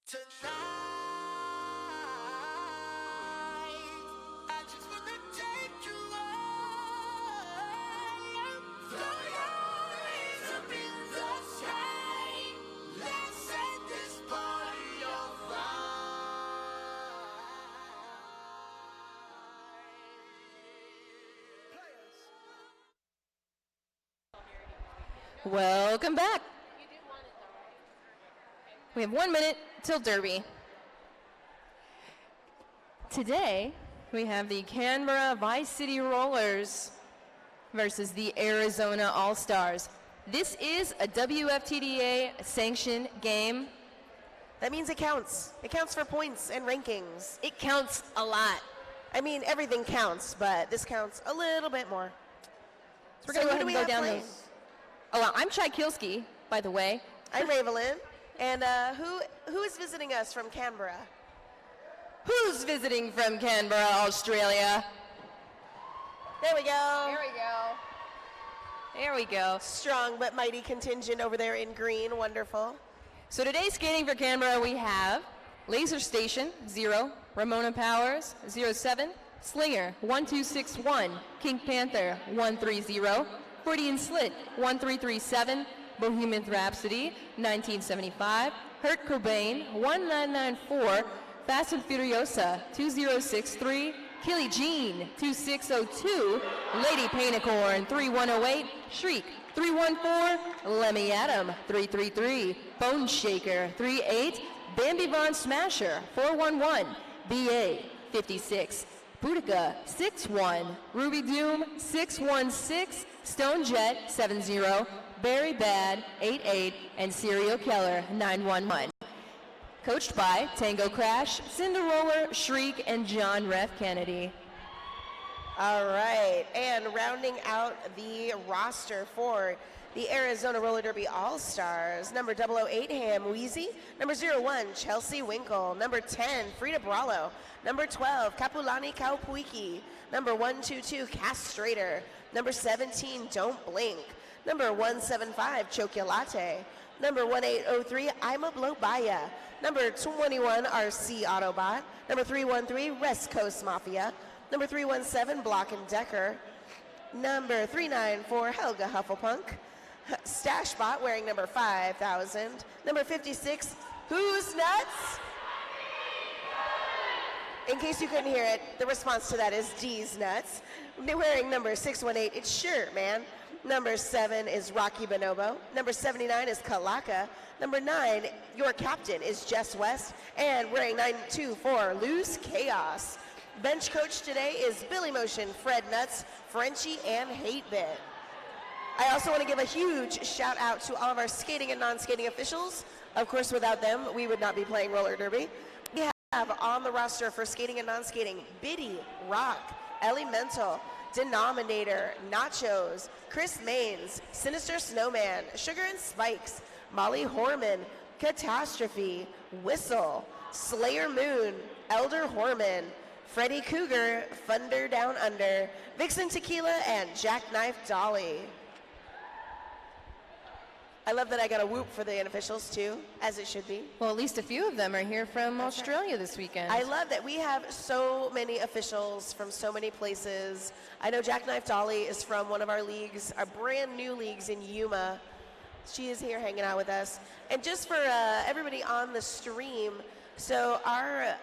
Tonight, I just wanna take you home. Throw your arms up in the sky. Let's set this party on fire. Welcome back. We have 1 minute till Derby. Today, we have the Canberra Vice City Rollers versus the Arizona All-Stars. This is a WFTDA sanctioned game. That means it counts. It counts for points and rankings. It counts a lot. I mean, everything counts, but this counts a little bit more. So we're going to go ahead and go down those. Oh, well, I'm Chai Kielski, by the way. I'm Ravelyn. And who is visiting us from Canberra? Who's visiting from Canberra, Australia? There we go. There we go. There we go. Strong but mighty contingent over there in green. Wonderful. So today skating for Canberra we have Laser Station 0, Ramona Powers 07, Slinger 1261, King Panther 130, Freudian Slit 1337, Bohemian Rhapsody 1975, Hurt Cobain 1994, Fast and Furiosa 2063, Killy Jean 2602, Lady Painicorn 3108, Shriek 314, Lemmy Adam 333, Bone Shaker 38, Bambi Von Smasher 411, BA 56, Boudica 61, Ruby Doom 616, Stone Jet 70, Barry Bad 88, and Serial Keller 911. Coached by Tango Crash, Cinderoller, Shriek, and John Ref Kennedy. All right, and rounding out the roster for the Arizona Roller Derby All-Stars, number 008, Ham Wheezy, number 01, Chelsea Winkle, number 10, Frida Brallo, number 12, Kapulani Kaupuiki, number 122, Castrator, number 17, Don't Blink, number 175, Chocolate, number 1803, I'm a Blobaya, number 21, RC Autobot, number 313, West Coast Mafia, number 317, Block and Decker, number 394, Helga Hufflepunk, Stashbot wearing number 5000, number 56, Who's Nuts? In case you couldn't hear it, the response to that is D's Nuts. Wearing number 618, it's Sure Man. Number 7 is Rocky Bonobo. Number 79 is Kalaka. Number 9, your captain is Jess West. And wearing 924, Loose Chaos. Bench coach today is Billy Motion, Fred Nuts, Frenchie, and Hatebit. I also want to give a huge shout out to all of our skating and non-skating officials. Of course, without them, we would not be playing roller derby. We have on the roster for skating and non-skating, Biddy, Rock, Elemental, Denominator, Nachos, Chris Maines, Sinister Snowman, Sugar and Spikes, Molly Horman, Catastrophe, Whistle, Slayer Moon, Elder Horman, Freddie Cougar, Thunder Down Under, Vixen Tequila, and Jackknife Dolly. I love that I got a whoop for the unofficials too, as it should be. Well, at least a few of them are here from Australia this weekend. I love that we have so many officials from so many places. I know Jackknife Dolly is from one of our leagues, our brand new leagues in Yuma. She is here hanging out with us. And just for everybody on the stream, so our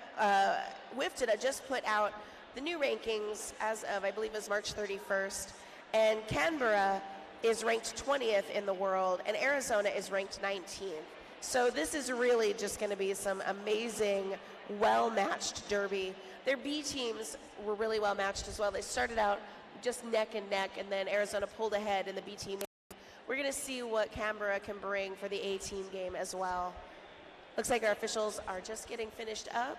WIFTDA just put out the new rankings as of, I believe it was March 31st. And Canberra is ranked 20th in the world, and Arizona is ranked 19th. So this is really just going to be some amazing, well-matched derby. Their B teams were really well-matched as well. They started out just neck and neck, and then Arizona pulled ahead in the B team. We're going to see what Canberra can bring for the A team game as well. Looks like our officials are just getting finished up.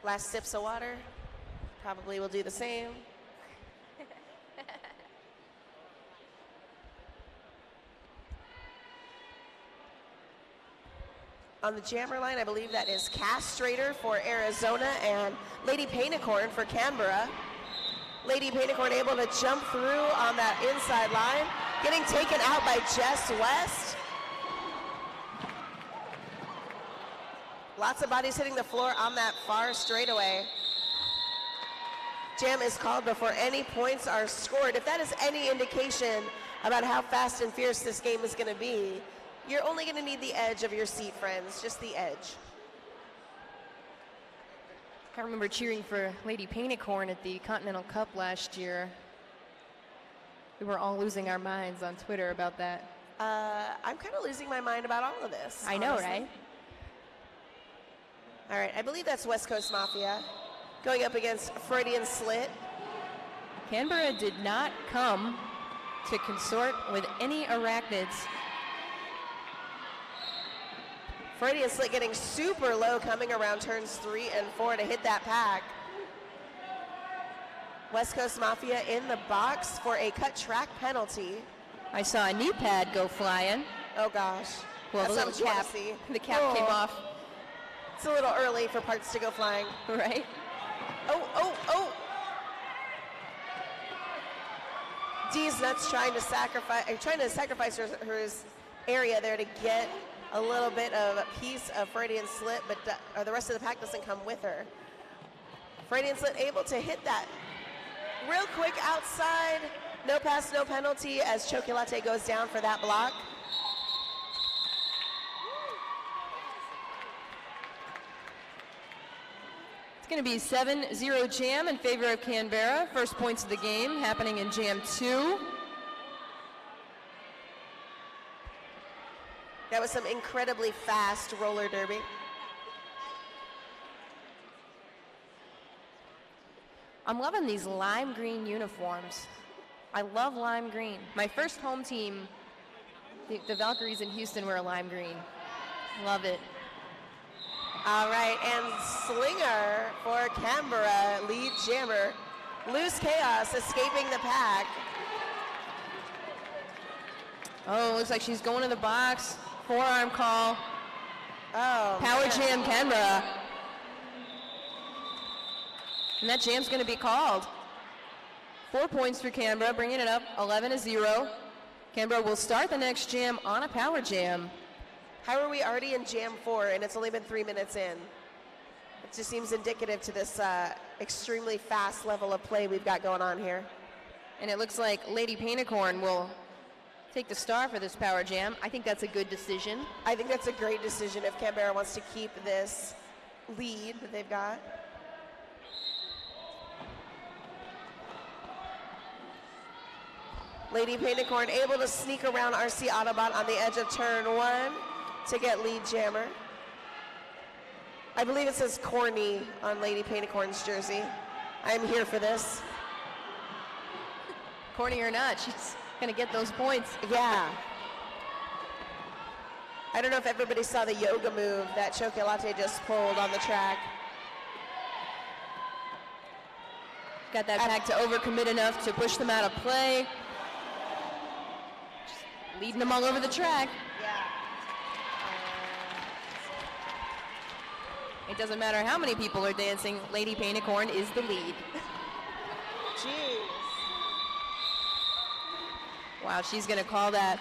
Last sips of water. Probably will do the same. On the jammer line, I believe that is Castrator for Arizona and Lady Painicorn for Canberra. Lady Painicorn able to jump through on that inside line, getting taken out by Jess West. Lots of bodies hitting the floor on that far straightaway. Jam is called before any points are scored. If that is any indication about how fast and fierce this game is going to be, you're only going to need the edge of your seat, friends, just the edge. I remember cheering for Lady Painicorn at the Continental Cup last year. We were all losing our minds on Twitter about that. I'm kind of losing my mind about all of this. I know, honestly. right? All right, I believe that's West Coast Mafia going up against Freudian Slit. Canberra did not come to consort with any arachnids. Freudian Slit getting super low coming around turns 3 and 4 to hit that pack. West Coast Mafia in the box for a cut track penalty. I saw a knee pad go flying. Oh gosh. Well, That's the not little what you want cap, to see. the cap came off, It's a little early for parts to go flying. right? Oh. D's Nuts trying to sacrifice her area there to get a little bit of a piece of Freudian Slit, but the rest of the pack doesn't come with her. Freudian Slit able to hit that real quick outside. No pass, no penalty as Chocolate goes down for that block. It's going to be 7-0 Jam in favor of Canberra. First points of the game happening in Jam 2. That was some incredibly fast roller derby. I'm loving these lime green uniforms. I love lime green. My first home team, the Valkyries in Houston, were a lime green. Love it. All right, and Slinger for Canberra, lead jammer. Loose Chaos escaping the pack. Oh, looks like she's going to the box. Forearm call. Oh, Power man. jam Canberra. And that jam's going to be called. 4 points for Canberra, bringing it up 11-0. Canberra will start the next jam on a power jam. How are we already in Jam 4 and it's only been 3 minutes in? It just seems indicative to this extremely fast level of play we've got going on here. And it looks like Lady Painicorn will take the star for this power jam. I think that's a good decision. I think that's a great decision if Canberra wants to keep this lead that they've got. Lady Painicorn able to sneak around RC Autobot on the edge of turn 1 to get lead jammer. I believe it says corny on Lady Painicorn's jersey. I'm here for this. Corny or not, she's going to get those points. Yeah. I don't know if everybody saw the yoga move that Chocolate just pulled on the track. Got that pack to overcommit enough to push them out of play. Just leading them all over the track. It doesn't matter how many people are dancing, Lady Painicorn is the lead. Jeez. Wow, she's going to call that.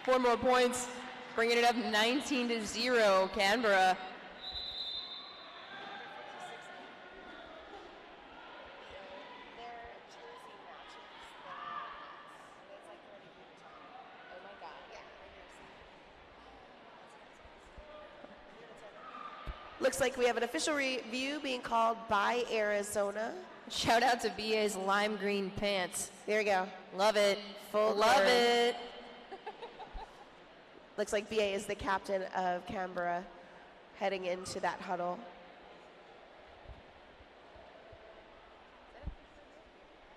4 more points, bringing it up 19-0, Canberra. Looks like we have an official review being called by Arizona. Shout out to BA's lime green pants. There we go. Love it. Full Love cover. it. Looks like BA is the captain of Canberra heading into that huddle.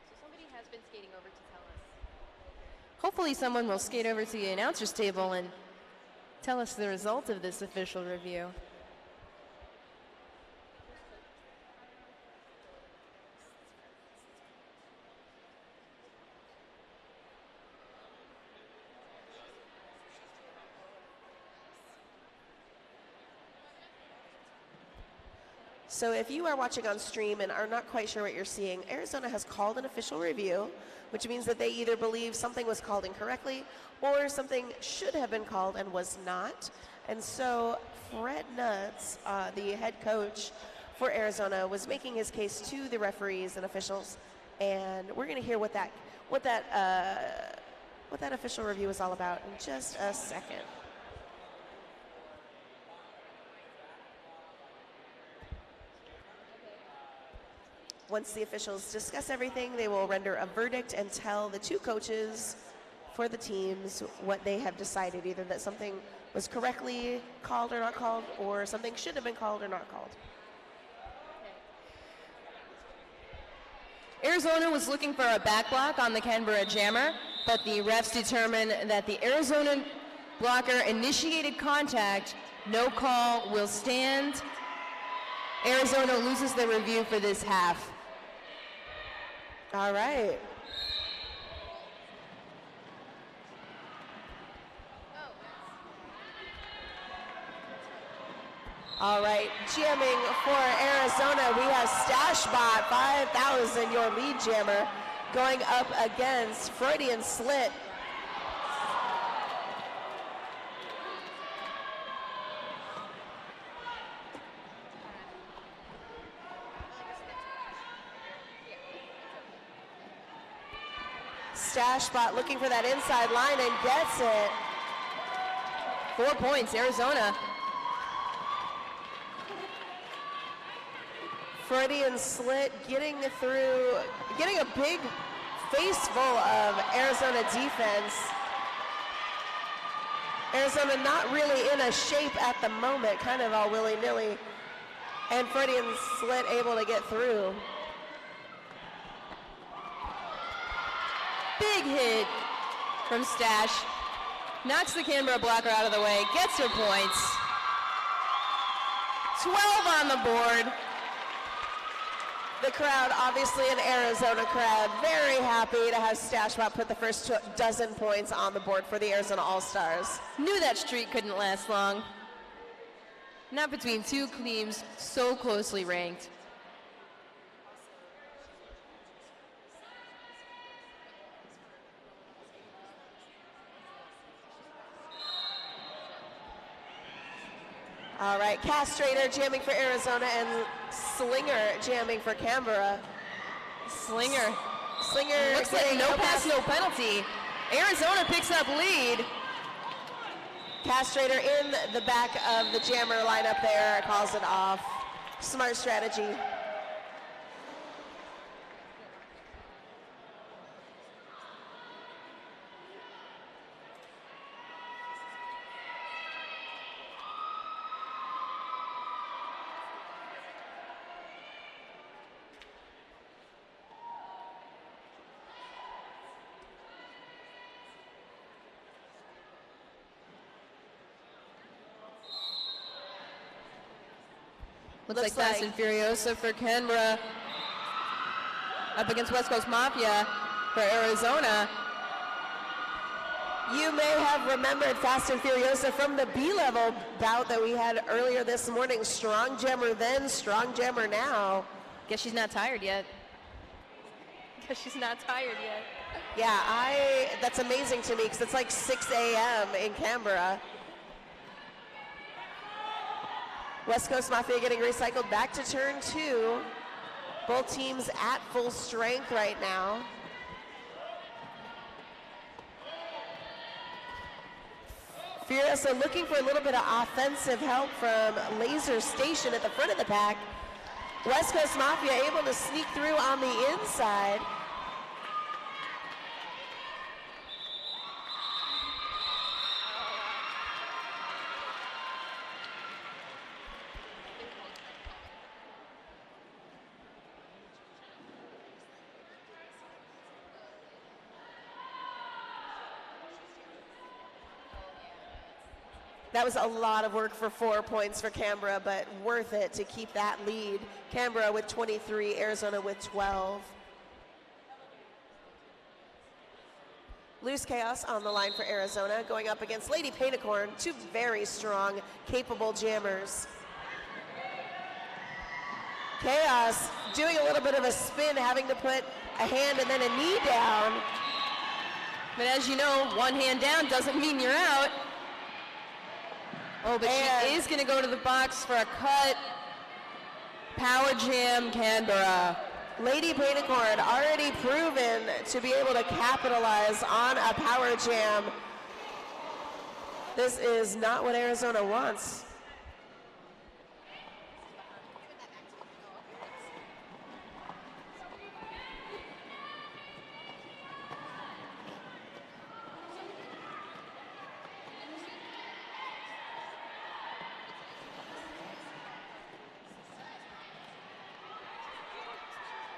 So somebody has been skating over to tell us. Hopefully someone will skate over to the announcer's table and tell us the result of this official review. So if you are watching on stream and are not quite sure what you're seeing, Arizona has called an official review, which means that they either believe something was called incorrectly or something should have been called and was not. And so Fred Nuts, the head coach for Arizona, was making his case to the referees and officials, and we're going to hear what that official review is all about in just a second. Once the officials discuss everything, they will render a verdict and tell the two coaches for the teams what they have decided, either that something was correctly called or not called, or something should have been called or not called. Arizona was looking for a back block on the Canberra jammer, but the refs determined that the Arizona blocker initiated contact. No call will stand. Arizona loses the review for this half. All right. All right, jamming for Arizona, we have Stashbot, 5,000, your lead jammer, going up against Freudian Slit. Stashbot looking for that inside line and gets it. 4 points, Arizona. Freudian Slit getting a big face full of Arizona defense. Arizona not really in a shape at the moment, kind of all willy-nilly. And Freudian Slit able to get through. Big hit from Stash. Knocks the Canberra blocker out of the way, gets her points. 12 on the board. The crowd, obviously an Arizona crowd, very happy to have Stashbot put the first dozen points on the board for the Arizona All-Stars. Knew that streak couldn't last long. Not between two teams so closely ranked. All right, Castrator jamming for Arizona and Slinger jamming for Canberra. Slinger. Slinger Looks like no pass, no penalty. Arizona picks up lead. Castrator in the back of the jammer lineup there, calls it off. Smart strategy. Looks like Fast and Furiosa for Canberra. Up against West Coast Mafia for Arizona. You may have remembered Fast and Furiosa from the B-level bout that we had earlier this morning. Strong jammer then, strong jammer now. Guess she's not tired yet. Yeah, that's amazing to me because it's like 6 a.m. in Canberra. West Coast Mafia getting recycled back to turn 2. Both teams at full strength right now. Furiosa looking for a little bit of offensive help from Laser Station at the front of the pack. West Coast Mafia able to sneak through on the inside. That was a lot of work for 4 points for Canberra, but worth it to keep that lead. Canberra with 23, Arizona with 12. Loose Chaos on the line for Arizona, going up against Lady Painicorn, two very strong, capable jammers. Chaos doing a little bit of a spin, having to put a hand and then a knee down. But as you know, one hand down doesn't mean you're out. Oh, but And- she is going to go to the box for a cut. Power jam, Canberra. Lady Painicorn already proven to be able to capitalize on a power jam. This is not what Arizona wants.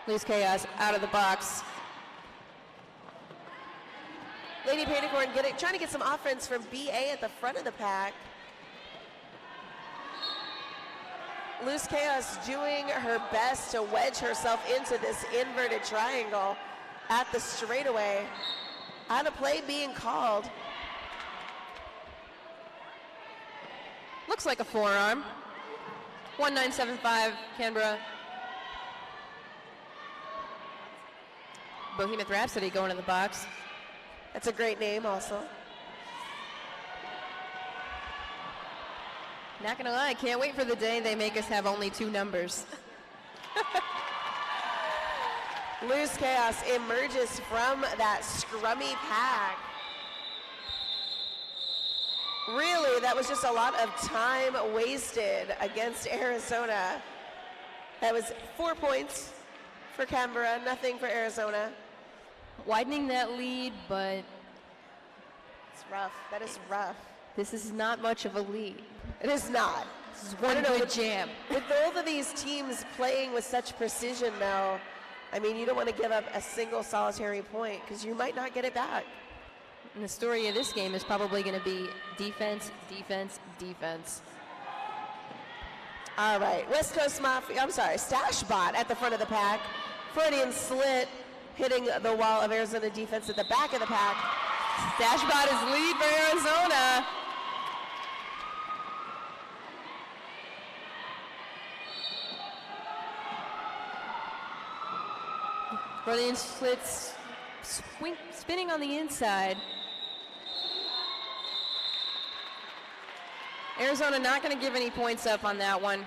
Loose Chaos out of the box. Lady Painicorn trying to get some offense from BA at the front of the pack. Loose Chaos doing her best to wedge herself into this inverted triangle at the straightaway. Out of play being called. Looks like a forearm. 1975, Canberra. Bohemian Rhapsody going to the box. That's a great name also. Not gonna lie, can't wait for the day they make us have only 2 numbers. Loose Chaos emerges from that scrummy pack. Really, that was just a lot of time wasted against Arizona. That was 4 points for Canberra, nothing for Arizona. Widening that lead, but It's rough. That is rough. this is not much of a lead. It is not. This is I one don't know, good jam. With both of these teams playing with such precision, though, I mean, you don't want to give up a single solitary point because you might not get it back. And the story of this game is probably going to be defense, defense, defense. All right, West Coast Mafia, I'm sorry, Stash Bot at the front of the pack. Freudian slit hitting the wall of Arizona defense at the back of the pack. Dashbot is lead for Arizona. Freudian slits spinning on the inside. Arizona not going to give any points up on that one.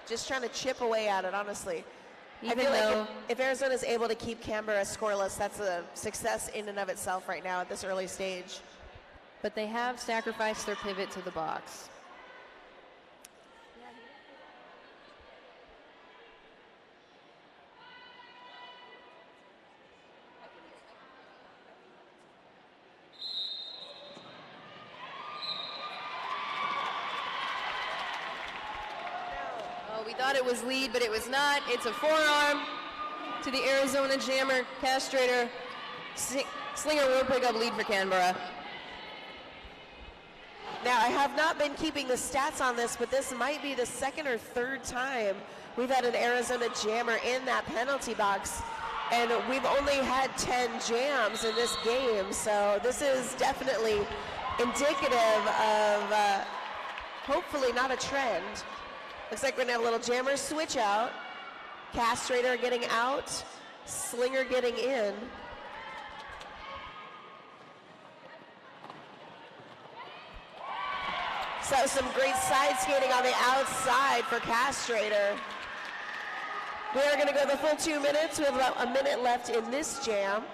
Just trying to chip away at it, honestly. Even I feel though like if Arizona is able to keep Canberra scoreless, that's a success in and of itself right now at this early stage. but they have sacrificed their pivot to the box. Oh, we thought it was lead, but it was not. It's a forearm to the Arizona Jammer castrator. Slinger will pick up lead for Canberra. Now, I have not been keeping the stats on this, but this might be the second or third time we've had an Arizona Jammer in that penalty box, and we've only had 10 jams in this game, so this is definitely indicative of hopefully not a trend. Looks like we're gonna have a little Jammer switch out, castrator getting out, Slinger getting in. So some great side skating on the outside for Castrator. We are going to go the full 2 minutes. We have about a minute left in this jam.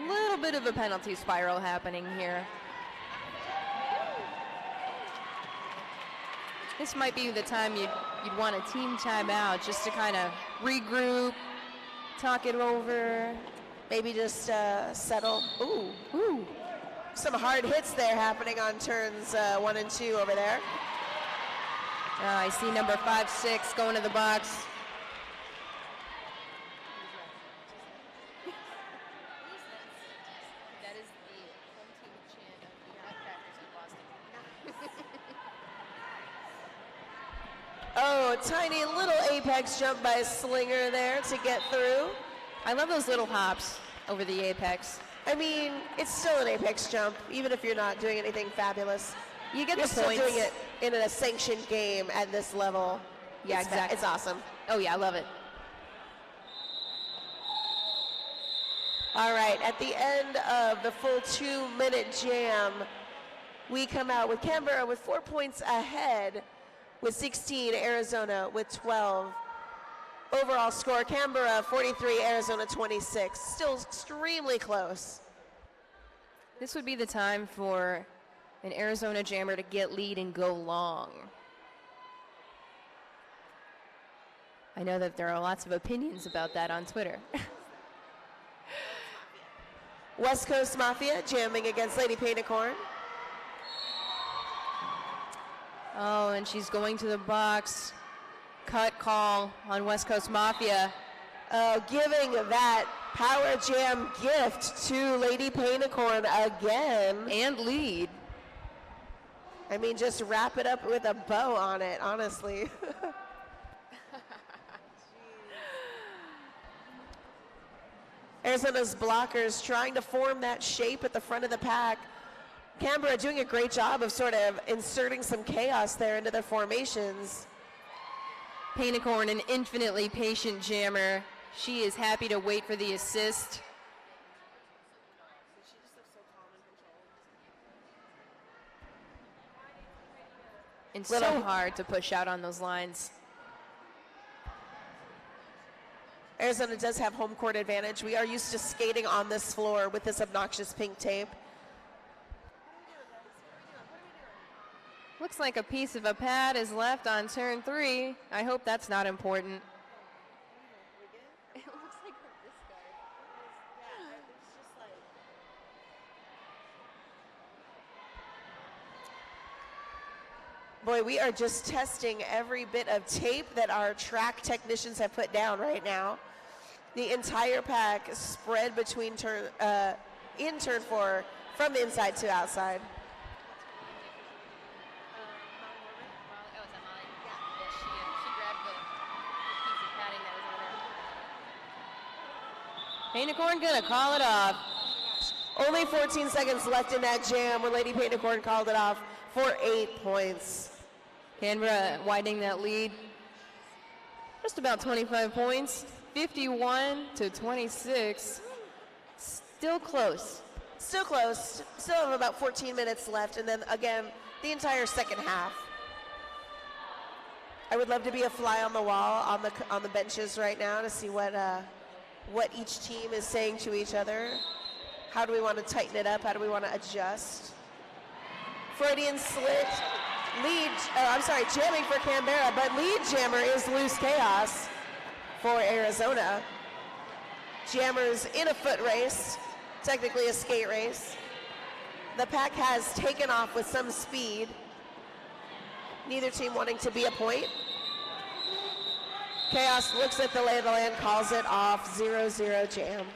Little bit of a penalty spiral happening here. This might be the time you'd want a team timeout just to kind of regroup, talk it over. Maybe just settle. Ooh, Ooh. some hard hits there happening on turns 1 and 2 over there. I see number 5-6 going to the box. That is the home team chant of the Cactus in Boston. Oh, tiny little apex jump by Slinger there to get through. I love those little hops over the apex. I mean, it's still an apex jump, even if you're not doing anything fabulous. You get You're the still points. doing it in a sanctioned game at this level. Yeah, It's exactly. It's awesome. Oh yeah, I love it. All right, at the end of the full 2-minute jam, we come out with Canberra with 4 points ahead with 16, Arizona with 12. Overall score, Canberra 43, Arizona 26. Still extremely close. This would be the time for an Arizona jammer to get lead and go long. I know that there are lots of opinions about that on Twitter. West Coast Mafia jamming against Lady Painicorn. Oh, and she's going to the box. Cut call on West Coast Mafia. Giving that power jam gift to Lady Painicorn again. And lead. I mean, just wrap it up with a bow on it, honestly. Arizona's blockers trying to form that shape at the front of the pack. Canberra doing a great job of sort of inserting some chaos there into their formations. Painicorn, an infinitely patient jammer. She is happy to wait for the assist. And so hard to push out on those lines. Arizona does have home court advantage. We are used to skating on this floor with this obnoxious pink tape. Looks like a piece of a pad is left on turn 3. I hope that's not important. It looks like a discard. Boy, we are just testing every bit of tape that our track technicians have put down right now. The entire pack spread between in turn 4 from the inside to outside. Painicorn gonna call it off. Only 14 seconds left in that jam when Lady Painicorn called it off for 8 points. Canberra widening that lead. Just about 25 points. 51 to 26. Still close. Still close. Still have about 14 minutes left, and then again, the entire second half. I would love to be a fly on the wall on the benches right now to see what each team is saying to each other. How do we want to tighten it up? How do we want to adjust? Freudian slit. Jamming for Canberra, but lead jammer is Loose Chaos for Arizona. Jammers in a foot race, technically a skate race. The pack has taken off with some speed. Neither team wanting to be a point. Chaos looks at the lay of the land, calls it off, 0-0 jam.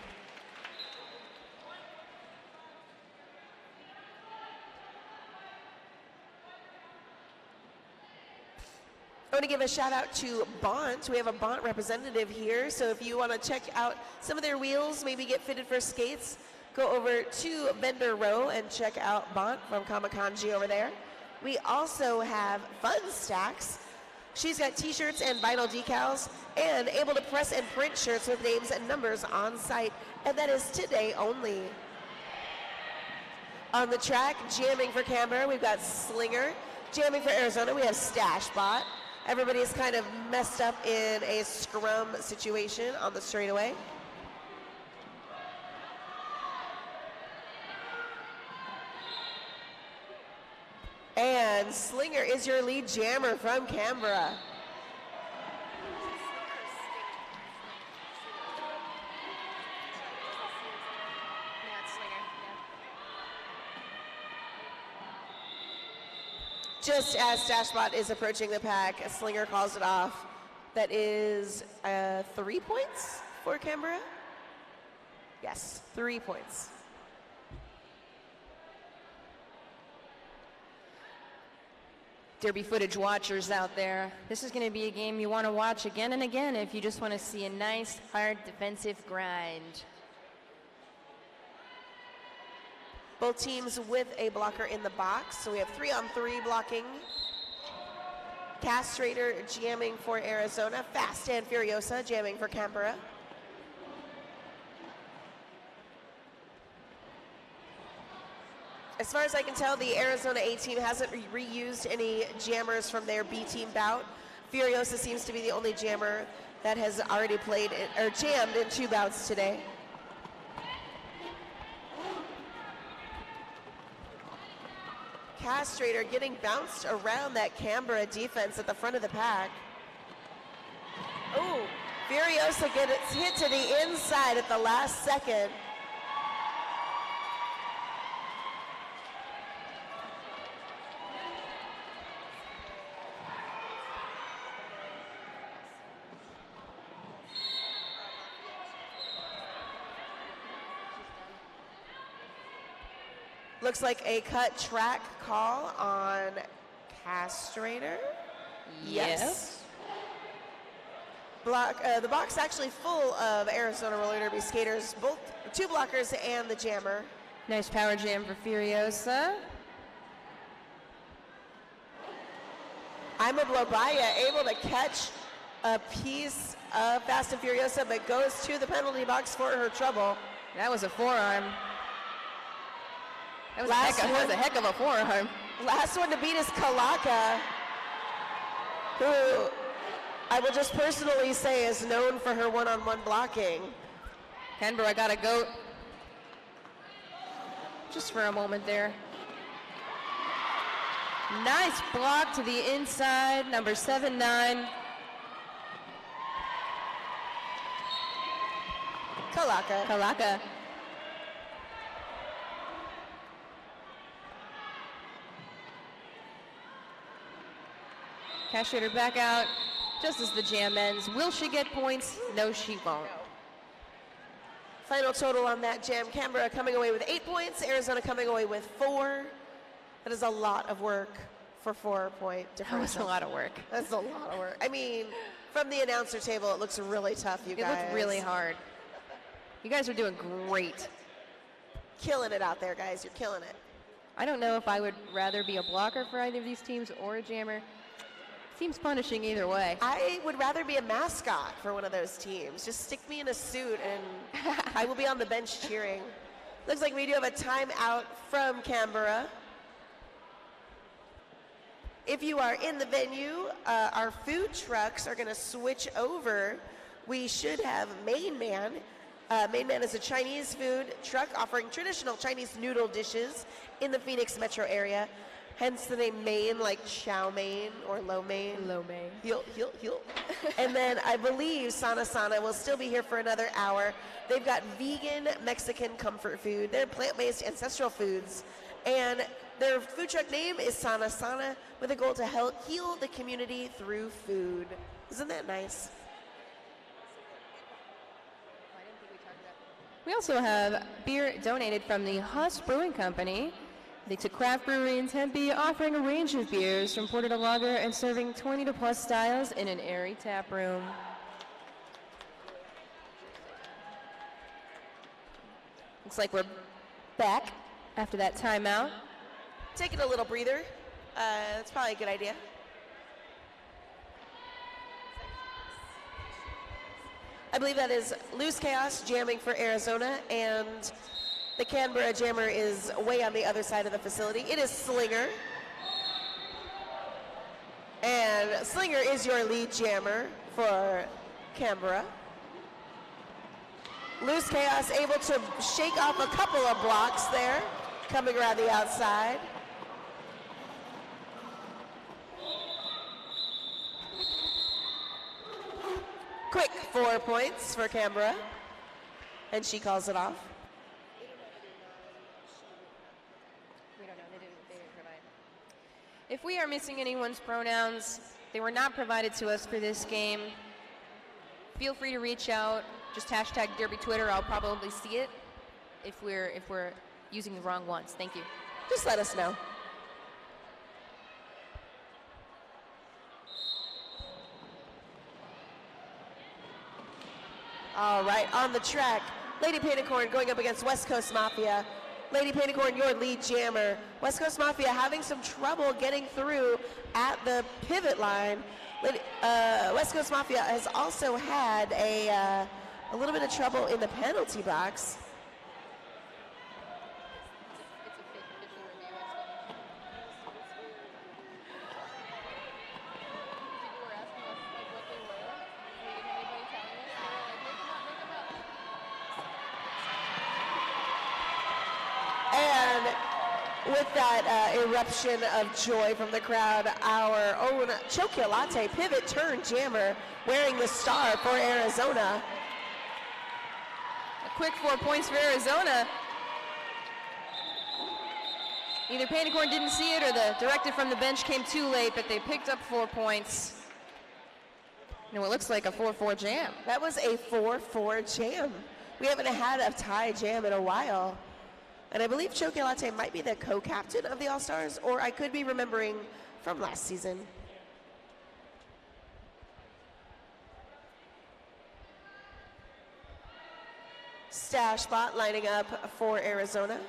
I want to give a shout out to Bont. We have a Bont representative here, so if you want to check out some of their wheels, maybe get fitted for skates, go over to Vendor Row and check out Bont from Kamakanji over there. We also have Fun Stacks. She's got t-shirts and vinyl decals and able to press and print shirts with names and numbers on site, and that is today only. On the track, jamming for Canberra, we've got Slinger. Jamming for Arizona, we have Stashbot. Everybody is kind of messed up in a scrum situation on the straightaway. And Slinger is your lead jammer from Canberra. Just as Stashbot is approaching the pack, Slinger calls it off. That is 3 points for Canberra? Yes, 3 points. Derby footage watchers out there, this is going to be a game you want to watch again and again if you just want to see a nice, hard defensive grind. Both teams with a blocker in the box, so we have 3-on-3 blocking. Castrator jamming for Arizona. Fast and Furiosa jamming for Canberra. As far as I can tell, the Arizona A team hasn't reused any jammers from their B team bout. Furiosa seems to be the only jammer that has already played or jammed in 2 bouts today. Castrator getting bounced around that Canberra defense at the front of the pack. Oh, Furiosa gets hit to the inside at the last second. Looks like a cut track call on Castrator. Yes. The box actually full of Arizona roller derby skaters, both 2 blockers and the jammer. Nice power jam for Furiosa. Ima Blobaya able to catch a piece of Fast and Furiosa, but goes to the penalty box for her trouble. That was a forearm. That was a heck of a forearm. Last one to beat is Kalaka, who I will just personally say is known for her one-on-one blocking. Canberra got a goat. Just for a moment there. Nice block to the inside, number 7-9. Kalaka. Castrator back out just as the jam ends. Will she get points? No, she won't. Final total on that jam, Canberra coming away with 8 points, Arizona coming away with 4. That is a lot of work for 4-point difference. That was a lot of work. That's a lot of work. I mean, from the announcer table, it looks really tough, you guys. It looked really hard. You guys are doing great. Killing it out there, guys. You're killing it. I don't know if I would rather be a blocker for either of these teams or a jammer. Seems punishing either way. I would rather be a mascot for one of those teams. Just stick me in a suit and I will be on the bench cheering. Looks like we do have a timeout from Canberra. If you are in the venue, our food trucks are going to switch over. We should have Main Man. Main Man is a Chinese food truck offering traditional Chinese noodle dishes in the Phoenix metro area. Hence the name Main, like chow mein or lo mein. Lo mein. Heel. And then I believe Sana Sana will still be here for another hour. They've got vegan Mexican comfort food. They're plant-based ancestral foods. And their food truck name is Sana Sana, with a goal to help heal the community through food. Isn't that nice? We also have beer donated from the Huss Brewing Company. It's a craft brewery in Tempe, offering a range of beers from porter to lager and serving 20 to plus styles in an airy tap room. Looks like we're back after that timeout. Taking a little breather. That's probably a good idea. I believe that is Loose Chaos jamming for Arizona, and the Canberra jammer is way on the other side of the facility. It is Slinger. And Slinger is your lead jammer for Canberra. Loose Chaos able to shake off a couple of blocks there, coming around the outside. Quick 4 points for Canberra, and she calls it off. We don't know, they didn't provide. If we are missing anyone's pronouns, they were not provided to us for this game. Feel free to reach out, just hashtag Derby Twitter. I'll probably see it if we're using the wrong ones. Thank you. Just let us know. All right, on the track, Lady Painticorn going up against West Coast Mafia. Lady Painticorn, your lead jammer. West Coast Mafia having some trouble getting through at the pivot line. West Coast Mafia has also had a little bit of trouble in the penalty box. With that eruption of joy from the crowd, our own Chocolate pivot turn jammer wearing the star for Arizona. A quick 4 points for Arizona. Either Panicorn didn't see it or the directive from the bench came too late, but they picked up 4 points. And it looks like a 4-4 jam. That was a 4-4 jam. We haven't had a tie jam in a while. And I believe Chocolate might be the co-captain of the All-Stars, or I could be remembering from last season. Stash spot lining up for Arizona.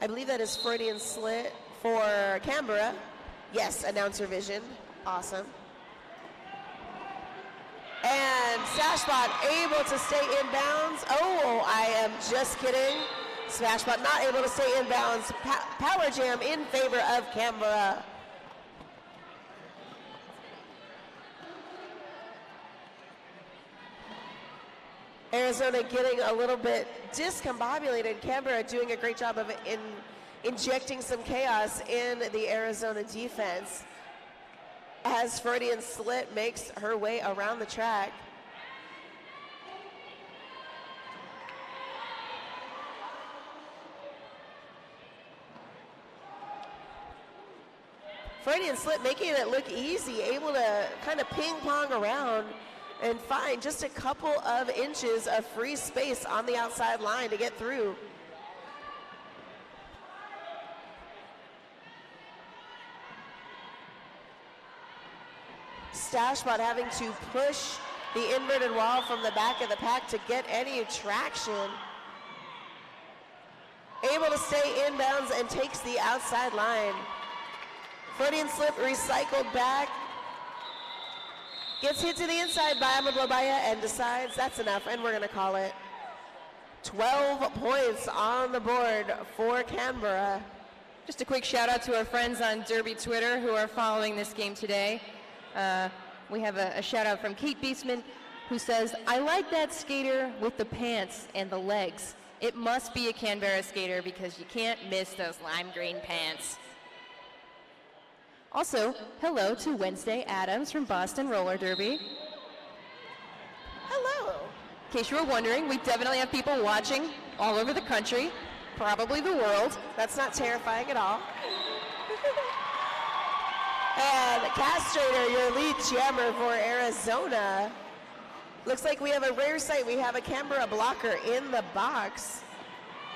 I believe that is Freudian slit for Canberra. Yes, announcer vision. Awesome. And Stash spot able to stay in bounds. Oh, I am just kidding. Smashbot not able to stay in bounds. Power jam in favor of Canberra. Arizona getting a little bit discombobulated. Canberra doing a great job of injecting some chaos in the Arizona defense as Freudian slit makes her way around the track. Freudian slit making it look easy, able to kind of ping pong around and find just a couple of inches of free space on the outside line to get through. Stashbot having to push the inverted wall from the back of the pack to get any traction. Able to stay inbounds and takes the outside line. Freudian slip recycled back. Gets hit to the inside by Amablobaya and decides that's enough, and we're going to call it. 12 points on the board for Canberra. Just a quick shout out to our friends on Derby Twitter who are following this game today. We have a shout out from Kate Beastman who says, I like that skater with the pants and the legs. It must be a Canberra skater because you can't miss those lime green pants. Also, hello to Wednesday Adams from Boston Roller Derby. Hello. In case you were wondering, we definitely have people watching all over the country, probably the world. That's not terrifying at all. And Castrator, your lead jammer for Arizona. Looks like we have a rare sight. We have a Canberra blocker in the box.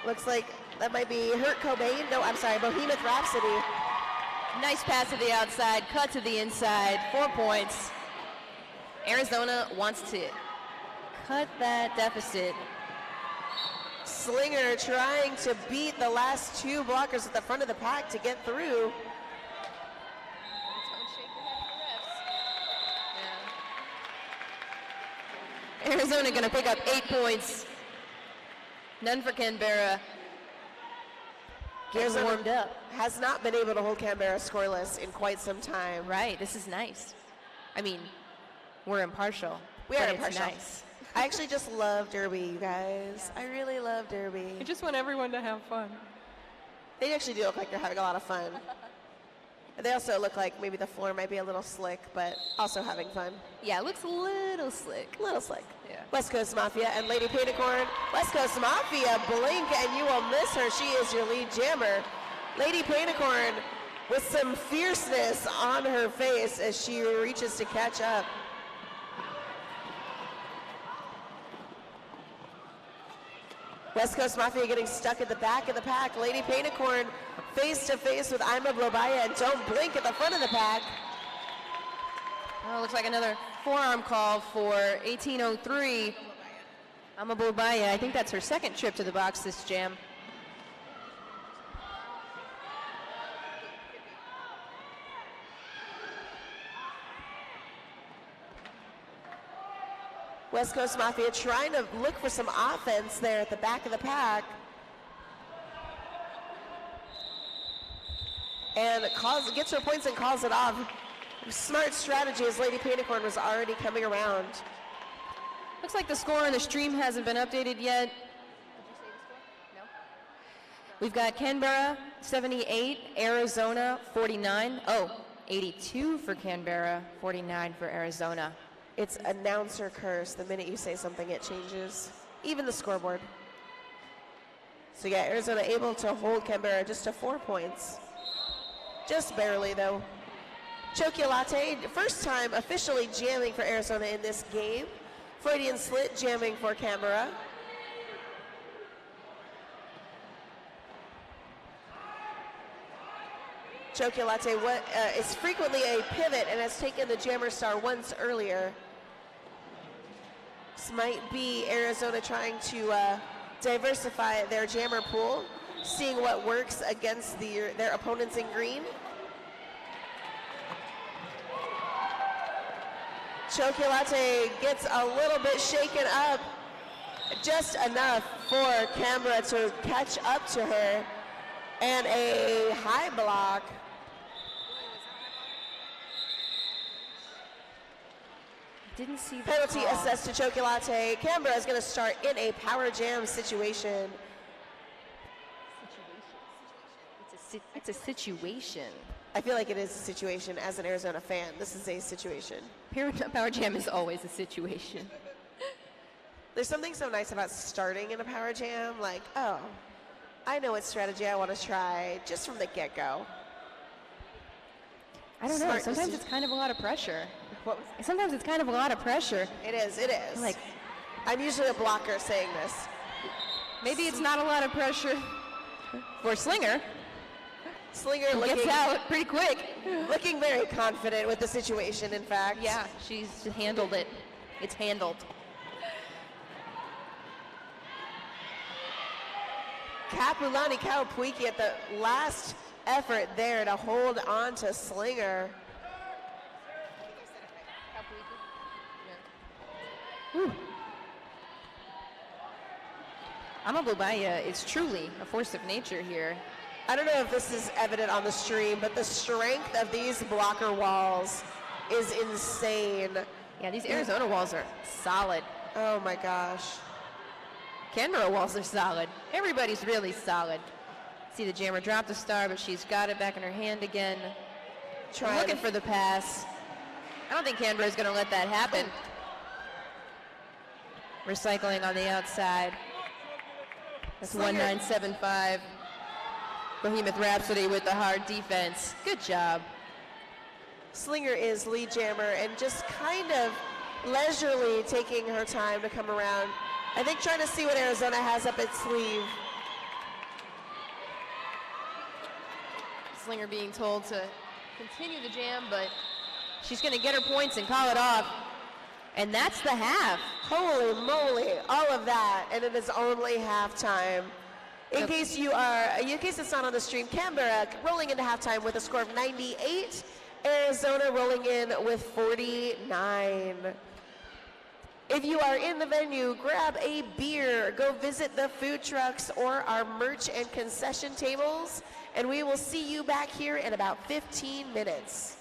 Looks like that might be Hurt Cobain. No, I'm sorry, Bohemian Rhapsody. Nice pass to the outside, cut to the inside, 4 points. Arizona wants to cut that deficit. Slinger trying to beat the last two blockers at the front of the pack to get through. Arizona gonna pick up 8 points. None for Canberra. Getting warmed up. Has not been able to hold Canberra scoreless in quite some time. Right, this is nice. I mean, we're impartial. We are but impartial. It's nice. I actually just love Derby, you guys. I really love Derby. I just want everyone to have fun. They actually do look like they're having a lot of fun. They also look like maybe the floor might be a little slick, but also having fun. Yeah, it looks a little slick. Little slick. Yeah. West Coast Mafia and Lady Panicorn. West Coast Mafia, blink and you will miss her. She is your lead jammer. Lady Panicorn with some fierceness on her face as she reaches to catch up. West Coast Mafia getting stuck at the back of the pack. Lady Panicorn face to face with Ima Blobaya and Don't Blink at the front of the pack. Oh, looks like another forearm call for 1803. Ima Blobaya, I think that's her second trip to the box this jam. West Coast Mafia trying to look for some offense there at the back of the pack. And gets her points and calls it off. Smart strategy as Lady Panicorn was already coming around. Looks like the score on the stream hasn't been updated yet. We've got Canberra 78, Arizona 49. Oh, 82 for Canberra, 49 for Arizona. It's announcer curse. The minute you say something, it changes. Even the scoreboard. So yeah, Arizona able to hold Canberra just to 4 points. Just barely, though. Chocolate, first time officially jamming for Arizona in this game. Freudian slit jamming for Canberra. Chocolate is frequently a pivot and has taken the jammer star once earlier. This might be Arizona trying to diversify their jammer pool, seeing what works against their opponents in green. Chocolate gets a little bit shaken up, just enough for Canberra to catch up to her, and a high block. Didn't see the Penalty call. assessed to Chocolate. Canberra is going to start in a power jam situation. It's a situation. I feel like it is a situation as an Arizona fan. This is a situation. Power jam is always a situation. There's something so nice about starting in a power jam, like, oh, I know what strategy I want to try just from the get-go. I don't know. Smart Sometimes decision. it's kind of a lot of pressure. What was Sometimes it's kind of a lot of pressure. it is, it is. Like, I'm usually a blocker saying this. maybe it's not a lot of pressure for Slinger. Slinger Who looking, gets out pretty quick. looking very confident with the situation, in fact. Yeah, she's handled it. It's handled. Kapulani Kaupuiki at the last effort there to hold on to Slinger. Whew. I'm gonna go by you. It's truly a force of nature here. I don't know if this is evident on the stream, but the strength of these blocker walls is insane. Yeah, these Arizona walls are solid. Oh my gosh. Canberra walls are solid. Everybody's really solid. See the jammer drop the star, but she's got it back in her hand again. Looking for the pass. I don't think Canberra's gonna let that happen. Recycling on the outside. That's Slinger. 1975. Behemoth Rhapsody with the hard defense. Good job. Slinger is lead jammer and just kind of leisurely taking her time to come around. I think trying to see what Arizona has up its sleeve. Slinger being told to continue the jam, but she's going to get her points and call it off. And that's the half. Holy moly, all of that, and it is only halftime. In case it's not on the stream, Canberra rolling into halftime with a score of 98, Arizona rolling in with 49. If you are in the venue, grab a beer, go visit the food trucks or our merch and concession tables, and we will see you back here in about 15 minutes.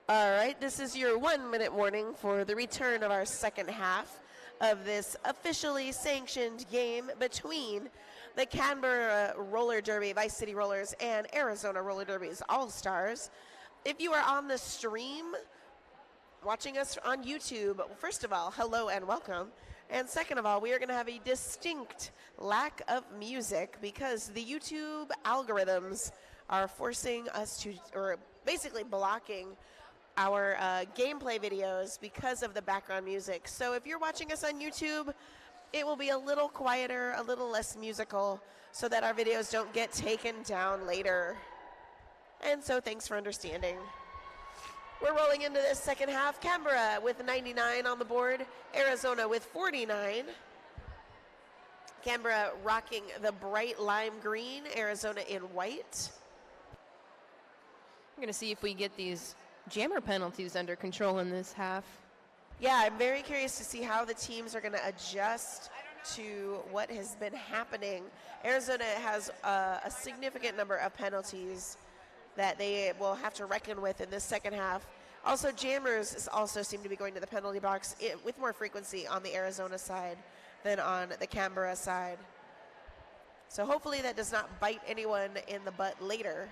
All right, this is your 1-minute warning for the return of our second half of this officially sanctioned game between the Canberra Roller Derby Vice City Rollers and Arizona Roller Derby's All-Stars. If you are on the stream watching us on YouTube, first of all, hello and welcome. And second of all, we are going to have a distinct lack of music because the YouTube algorithms are forcing us to, or basically blocking our gameplay videos because of the background music. So if you're watching us on YouTube, it will be a little quieter, a little less musical, so that our videos don't get taken down later. And so thanks for understanding. We're rolling into this second half. Canberra with 99 on the board, Arizona with 49. Canberra rocking the bright lime green, Arizona in white. We're going to see if we get these jammer penalties under control in this half. Yeah, I'm very curious to see how the teams are going to adjust to what has been happening. Arizona has a significant number of penalties that they will have to reckon with in this second half. Also, jammers also seem to be going to the penalty box with more frequency on the Arizona side than on the Canberra side. So hopefully that does not bite anyone in the butt later.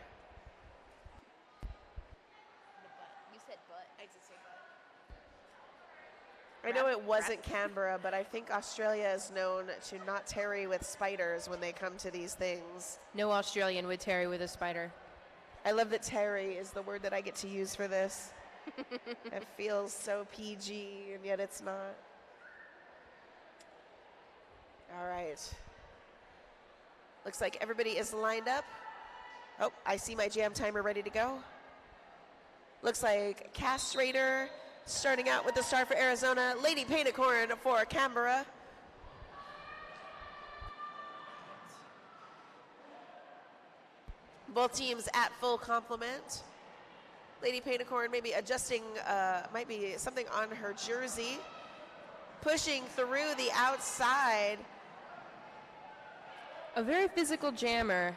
You said butt. I did say butt. I know it wasn't Canberra, but I think Australia is known to not tarry with spiders when they come to these things. No Australian would tarry with a spider. I love that tarry is the word that I get to use for this. It feels so PG, and yet it's not. All right. Looks like everybody is lined up. Oh, I see my jam timer ready to go. Looks like Cass Raider starting out with the star for Arizona. Lady Painicorn for Canberra. Both teams at full complement. Lady Painicorn maybe adjusting, might be something on her jersey. Pushing through the outside. A very physical jammer.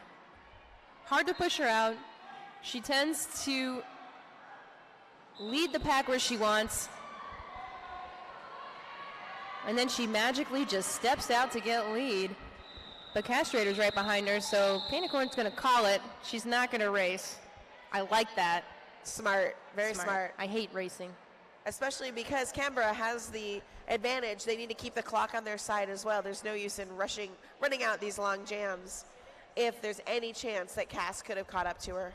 Hard to push her out. She tends to lead the pack where she wants. And then she magically just steps out to get lead. But Castrator's right behind her, so Painicorn's going to call it. She's not going to race. I like that. Smart, very smart. I hate racing. Especially because Canberra has the advantage. They need to keep the clock on their side as well. There's no use in running out these long jams if there's any chance that Cass could have caught up to her.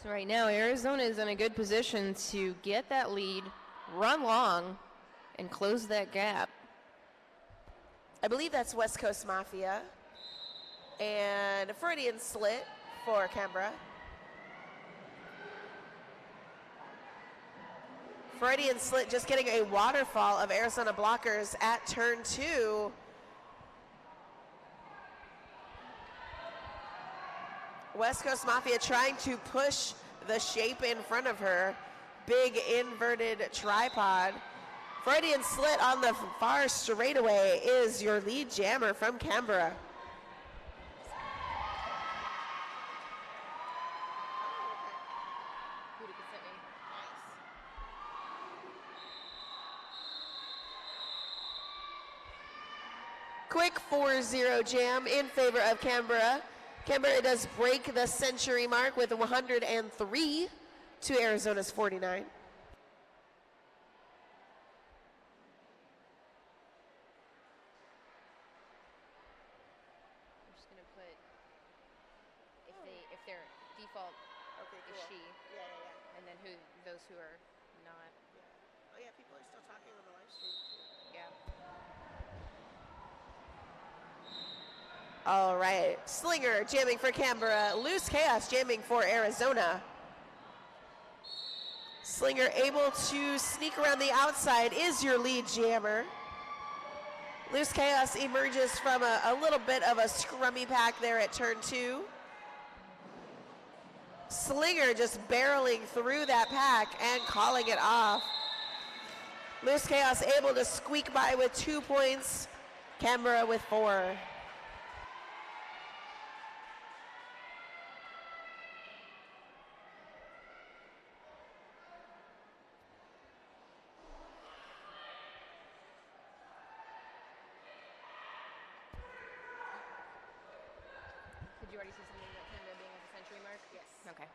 So right now, Arizona is in a good position to get that lead, run long, and close that gap. I believe that's West Coast Mafia and Freudian Slit for Canberra. Freudian Slit just getting a waterfall of Arizona blockers at turn 2. West Coast Mafia trying to push the shape in front of her. Big inverted tripod. Freudian Slit on the far straightaway is your lead jammer from Canberra. Quick 4-0 jam in favor of Canberra. Canberra does break the century mark with 103 to Arizona's 49. If their default is she, Yeah. and then those who are not. Oh yeah, people are still talking on the live stream. Yeah. All right, Slinger jamming for Canberra, Loose Chaos jamming for Arizona. Slinger able to sneak around the outside is your lead jammer. Loose Chaos emerges from a little bit of a scrummy pack there at turn 2. Slinger just barreling through that pack and calling it off. Loose Chaos able to squeak by with 2 points. Canberra with 4. you already see something about Canberra being at the century mark? Yes. Okay.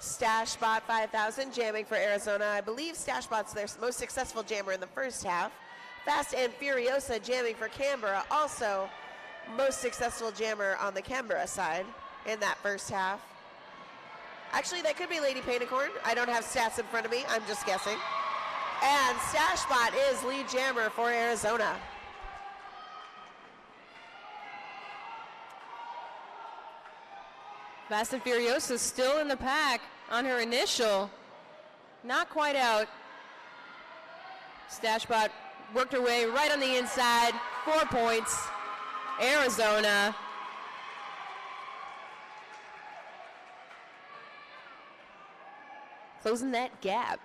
Stashbot 5000 jamming for Arizona. I believe Stashbot's their most successful jammer in the first half. Fast and Furiosa jamming for Canberra, also most successful jammer on the Canberra side in that first half. Actually, that could be Lady Painicorn. I don't have stats in front of me. I'm just guessing. And Stashbot is lead jammer for Arizona. Fast and Furiosa still in the pack on her initial. Not quite out. Stashbot worked her way right on the inside. 4 points. Arizona. Closing that gap.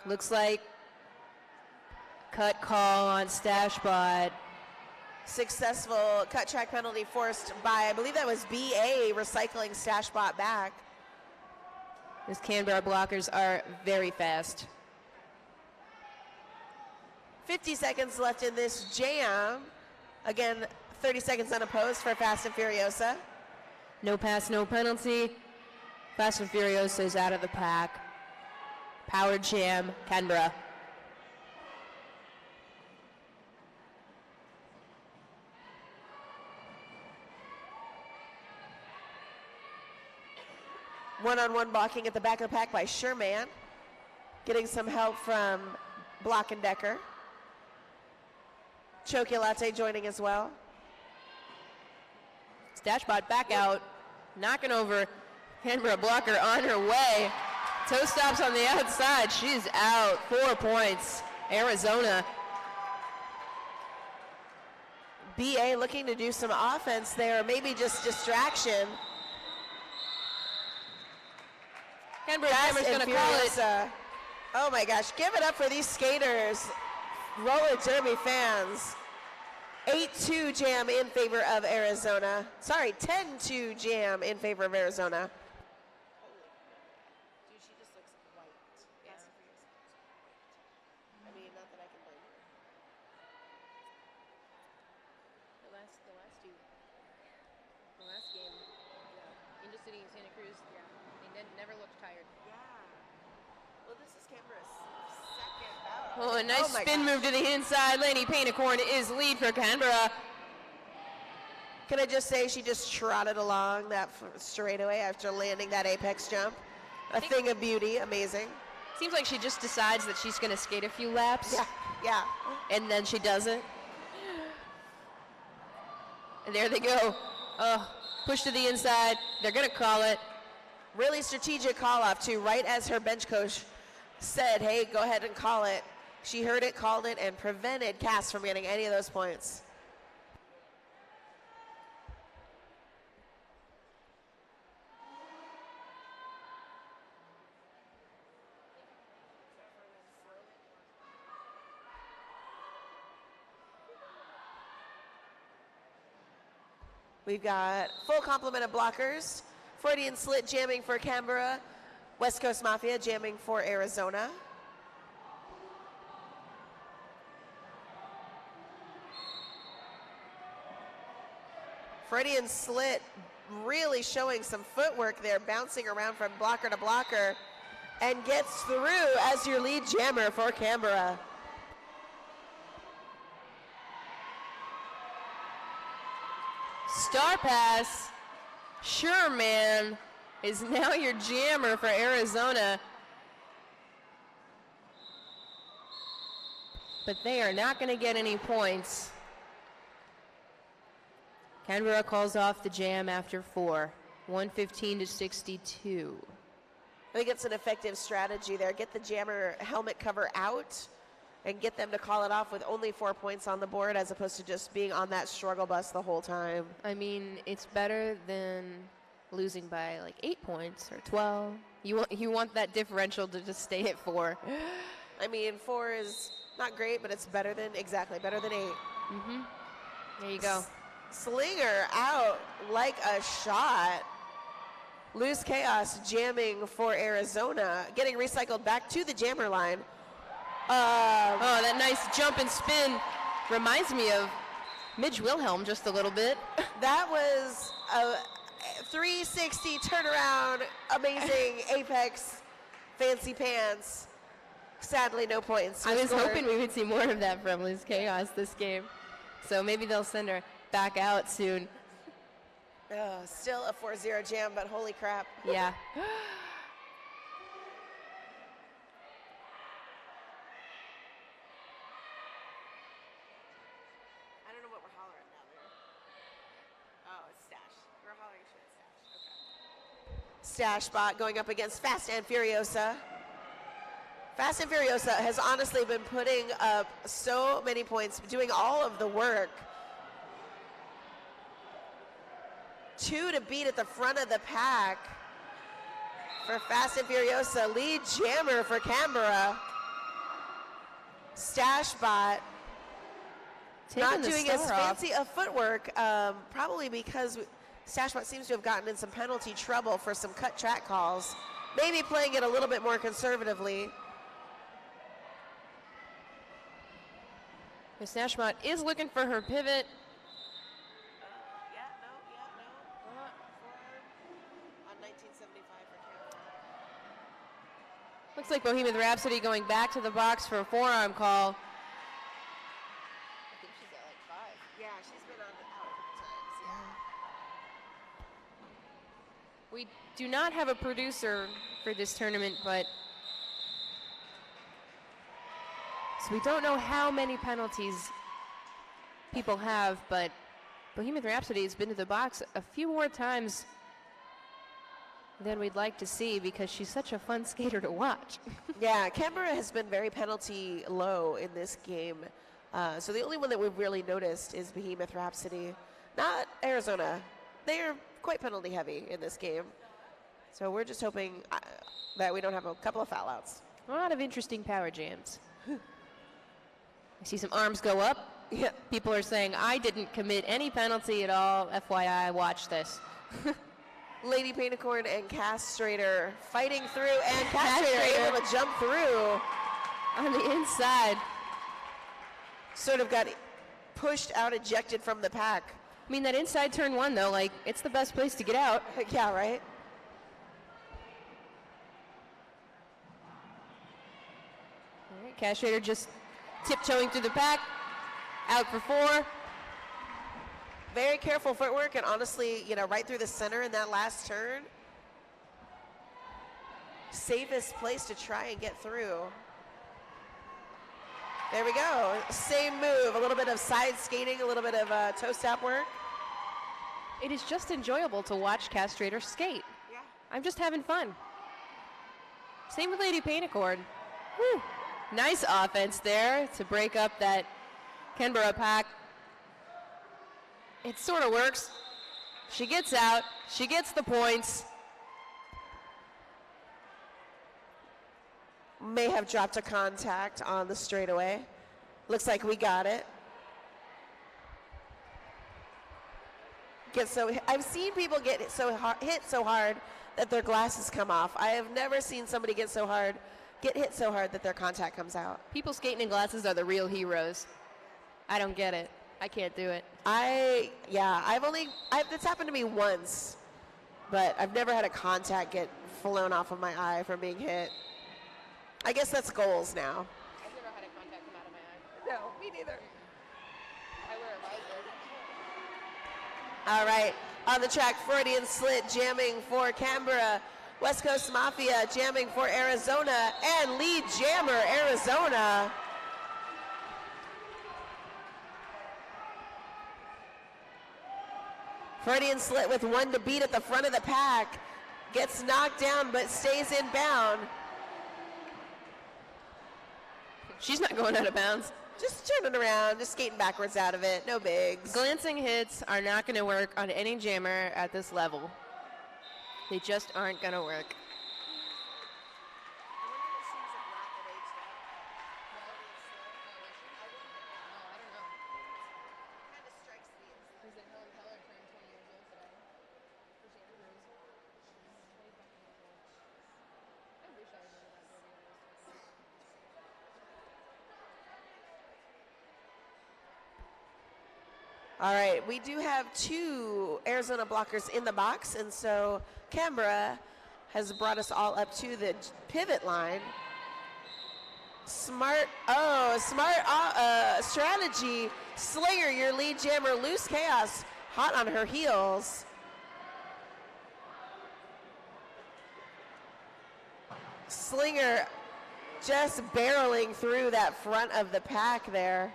Looks like cut call on Stashbot. Successful cut track penalty forced by, I believe that was BA, recycling Stashbot back. These Canberra blockers are very fast. 50 seconds left in this jam. Again, 30 seconds unopposed for Fast and Furiosa. No pass, no penalty. Fast and Furiosa is out of the pack. Power jam, Canberra. One-on-one blocking at the back of the pack by Sherman. Getting some help from Block and Decker. Chocolate joining as well. Stashbot back out, knocking over Canberra blocker on her way. Toe stops on the outside. She's out. 4 points. Arizona. BA looking to do some offense there, maybe just distraction. Canberra Jammer's going to call it. Oh my gosh, give it up for these skaters. Roller derby fans. 8-2 jam in favor of Arizona. Sorry, 10-2 jam in favor of Arizona. Dude, she just looks white. Yeah. I mean, not that I can blame her. The last game, Angel City and Santa Cruz, they never looked tired. Yeah. Well, this is Canberra's second bout. Oh, a nice spin move to the inside. Lady Painicorn is lead for Canberra. Can I just say she just trotted along that straightaway after landing that apex jump. A thing of beauty, amazing. Seems like she just decides that she's going to skate a few laps. Yeah. And then she doesn't. And there they go. Push to the inside. They're going to call it. Really strategic call off too, right as her bench coach said, hey, go ahead and call it. She heard it, called it, and prevented Cass from getting any of those points. We've got full complement of blockers. Freudian Slit jamming for Canberra. West Coast Mafia jamming for Arizona. Freudian Slit really showing some footwork there, bouncing around from blocker to blocker, and gets through as your lead jammer for Canberra. Star pass. Sure, man, is now your jammer for Arizona. But they are not going to get any points. Canberra calls off the jam after 4, 115 to 62. I think it's an effective strategy there. Get the jammer helmet cover out and get them to call it off with only 4 points on the board as opposed to just being on that struggle bus the whole time. I mean, it's better than losing by like 8 points or 12. You want that differential to just stay at 4. I mean, 4 is not great, but it's better than 8. There you go. Slinger out like a shot. Loose Chaos jamming for Arizona, getting recycled back to the jammer line. Oh, that nice jump and spin reminds me of Midge Wilhelm just a little bit. That was a 360 turnaround, amazing apex, fancy pants. Sadly, no points. I was scored. hoping we would see more of that from Liz Chaos this game. So maybe they'll send her back out soon. Oh, still a 4-0 jam, but holy crap. Yeah. I don't know what we're hollering down there. Oh, it's Stash. We're hollering shit at Stash. Okay. Stash bot going up against Fast and Furiosa. Fast and Furiosa has honestly been putting up so many points, doing all of the work. 2 to beat at the front of the pack for Fast and Furiosa. Lead jammer for CANBERRA. Stash bot not doing as fancy a footwork, probably because Stashbot seems to have gotten in some penalty trouble for some cut track calls. Maybe playing it a little bit more conservatively. Miss Stashbot is looking for her pivot. On 1975 for CANBERRA. Looks like Bohemian Rhapsody going back to the box for a forearm call. I think she's at like 5. Yeah, she's been out a couple times. Yeah. We do not have a producer for this tournament, but so we don't know how many penalties people have, but Bohemian Rhapsody has been to the box a few more times than we'd like to see because she's such a fun skater to watch. Yeah, CANBERRA has been very penalty low in this game. So the only one that we've really noticed is Bohemian Rhapsody, not Arizona. They are quite penalty heavy in this game. So we're just hoping that we don't have a couple of foul outs. A lot of interesting power jams. I see some arms go up. Yeah. People are saying, I didn't commit any penalty at all. FYI, watch this. Lady Painicorn and Castrator fighting through, and Castrator able to jump through. On the inside. Sort of got pushed out, ejected from the pack. I mean, that inside turn 1, though, like, it's the best place to get out. Yeah, right? All right, Castrator just tiptoeing through the pack. Out for 4. Very careful footwork, and honestly, you know, right through the center in that last turn. Safest place to try and get through. There we go. Same move. A little bit of side skating, a little bit of toe stop work. It is just enjoyable to watch Castrator skate. Yeah. I'm just having fun. Same with Lady Painicorn. Whew. Nice offense there to break up that CANBERRA pack. It sort of works. She gets out. She gets the points. May have dropped a contact on the straightaway. Looks like we got it. I've seen people get hit so hard that their glasses come off. I have never seen somebody get hit so hard that their contact comes out. People skating in glasses are the real heroes. I don't get it. I can't do it. It's happened to me once, but I've never had a contact get flown off of my eye from being hit. I guess that's goals now. I've never had a contact come out of my eye. No, me neither. I wear a visor. All right, on the track, Freudian Slit jamming for CANBERRA, West Coast Mafia jamming for Arizona, and lead jammer Arizona. Freudian Slit with 1 to beat at the front of the pack. Gets knocked down but stays inbound. She's not going out of bounds. Just turning around, just skating backwards out of it. No bigs. Glancing hits are not going to work on any jammer at this level. They just aren't going to work. All right, we do have 2 Arizona blockers in the box, and so Canberra has brought us all up to the pivot line. Smart strategy. Slinger, your lead jammer, Loose Chaos, hot on her heels. Slinger just barreling through that front of the pack there.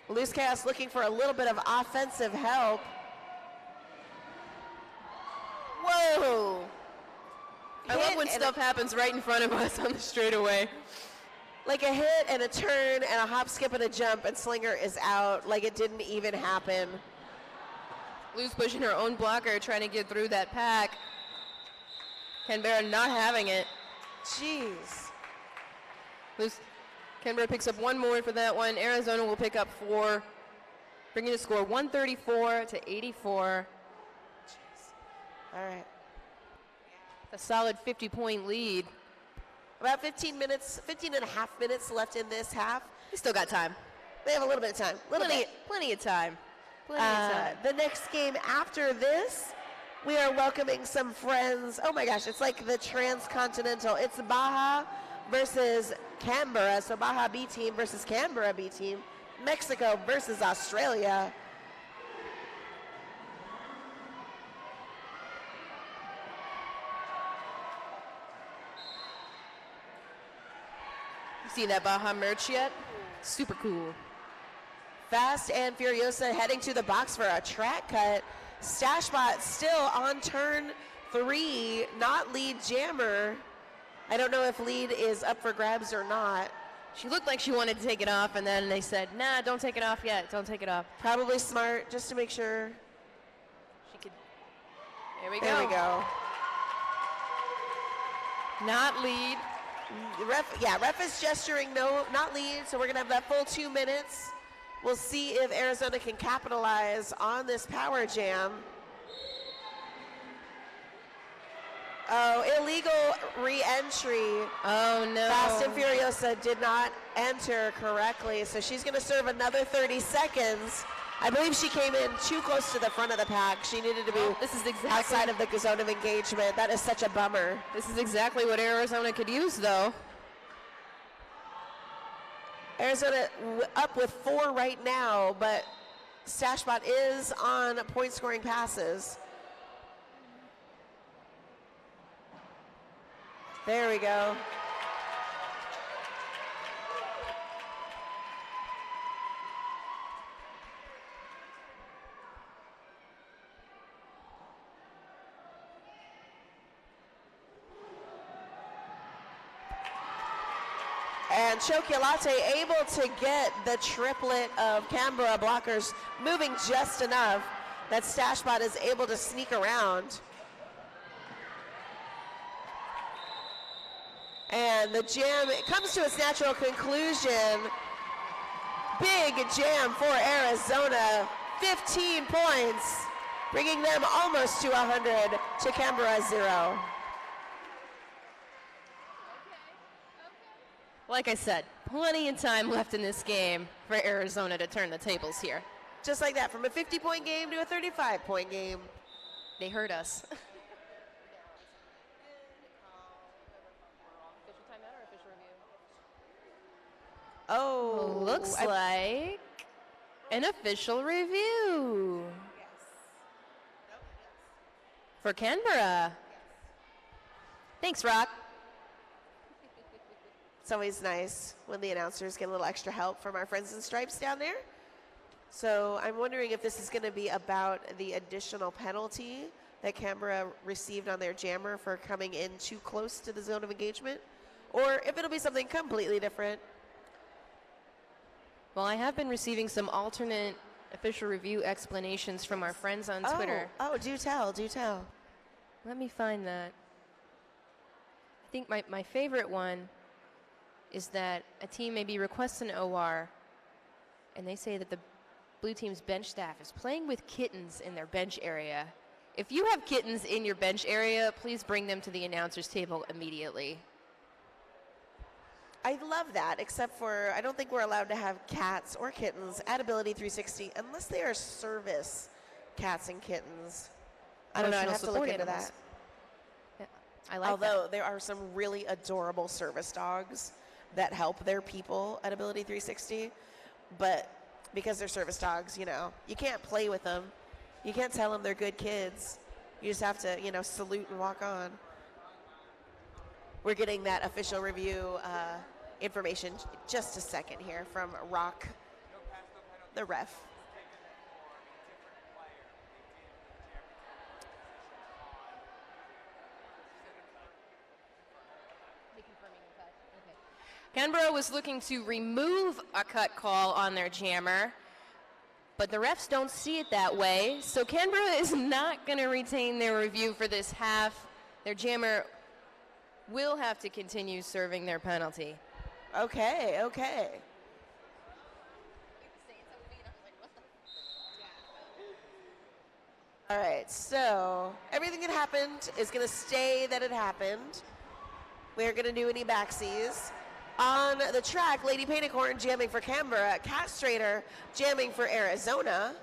Loose Chaos looking for a little bit of offensive help. Whoa! I love when stuff happens right in front of us on the straightaway. Like a hit and a turn and a hop, skip, and a jump, and Slinger is out like it didn't even happen. Lou's pushing her own blocker, trying to get through that pack. CANBERRA not having it. Jeez. CANBERRA picks up 1 more for that one. Arizona will pick up 4, bringing the score 134 to 84. Jeez. All right. A solid 50-point lead. About 15 and a half minutes left in this half. We still got time. They have a little bit of time. Plenty of time. Plenty of time. The next game after this, we are welcoming some friends. Oh my gosh, it's like the transcontinental. It's Baja versus Canberra. So Baja B team versus Canberra B team. Mexico versus Australia. You seen that Baja merch yet? Super cool. Fast and Furiosa heading to the box for a track cut. Stashbot still on turn 3, not lead jammer. I don't know if lead is up for grabs or not. She looked like she wanted to take it off, and then they said, nah, don't take it off yet. Don't take it off. Probably smart, just to make sure. She could. There we go. There we go. Not lead. Ref is gesturing no, not lead, so we're going to have that full 2 minutes. We'll see if Arizona can capitalize on this power jam. Oh, illegal re-entry. Oh, no. Fast and Furiosa did not enter correctly, so she's going to serve another 30 seconds. I believe she came in too close to the front of the pack. She needed to be outside of the zone of engagement. That is such a bummer. This is exactly what Arizona could use, though. Arizona up with 4 right now, but Stashbot is on point-scoring passes. There we go. And Chocolate able to get the triplet of Canberra blockers moving just enough that Stashbot is able to sneak around. And the jam comes to its natural conclusion. Big jam for Arizona, 15 points, bringing them almost to 100 to Canberra 0. Like I said, plenty of time left in this game for Arizona to turn the tables here. Just like that, from a 50-point game to a 35-point game. They hurt us. Oh, looks like an official review for Canberra. Thanks, Rock. It's always nice when the announcers get a little extra help from our friends in stripes down there. So I'm wondering if this is going to be about the additional penalty that Canberra received on their jammer for coming in too close to the zone of engagement, or if it'll be something completely different. Well, I have been receiving some alternate official review explanations from our friends on Twitter. Oh, do tell, do tell. Let me find that. I think my favorite one is that a team maybe requests an OR, and they say that the blue team's bench staff is playing with kittens in their bench area. If you have kittens in your bench area, please bring them to the announcer's table immediately. I love that, except for I don't think we're allowed to have cats or kittens at Ability 360 unless they are service cats and kittens. I don't know. I'd Emotional have to look support into animals. that. Yeah, I like Although there are some really adorable service dogs that help their people at Ability 360, but because they're service dogs, you know, you can't play with them. You can't tell them they're good kids. You just have to, you know, salute and walk on. We're getting that official review information just a second here from Rock, the ref. CANBERRA was looking to remove a cut call on their jammer, but the refs don't see it that way, so CANBERRA is not going to retain their review for this half. Their jammer will have to continue serving their penalty. Okay, okay. All right, so everything that happened is going to stay that it happened. We're going to do any backsies. On the track, Lady Painticorn jamming for Canberra, Castrator jamming for Arizona.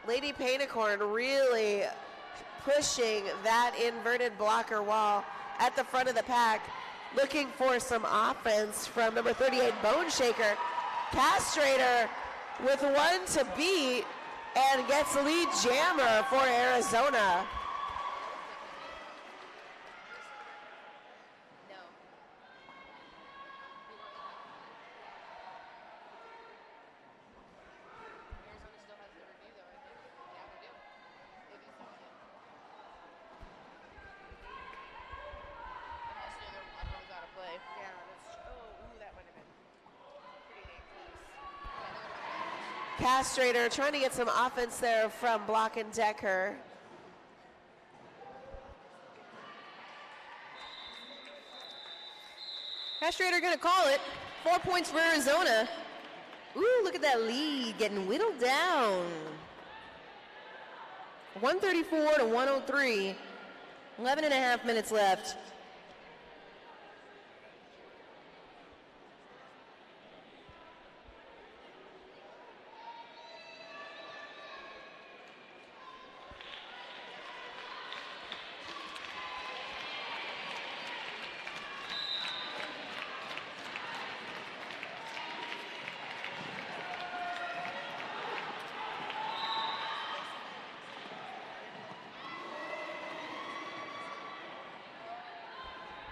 Lady Painticorn really pushing that inverted blocker wall at the front of the pack, looking for some offense from number 38, Bone Shaker. Castrator with one to beat and gets lead jammer for Arizona. Castrator trying to get some offense there from Block and Decker. Castrator going to call it. 4 points for Arizona. Ooh, look at that lead getting whittled down. 134 to 103. 11 and a half minutes left.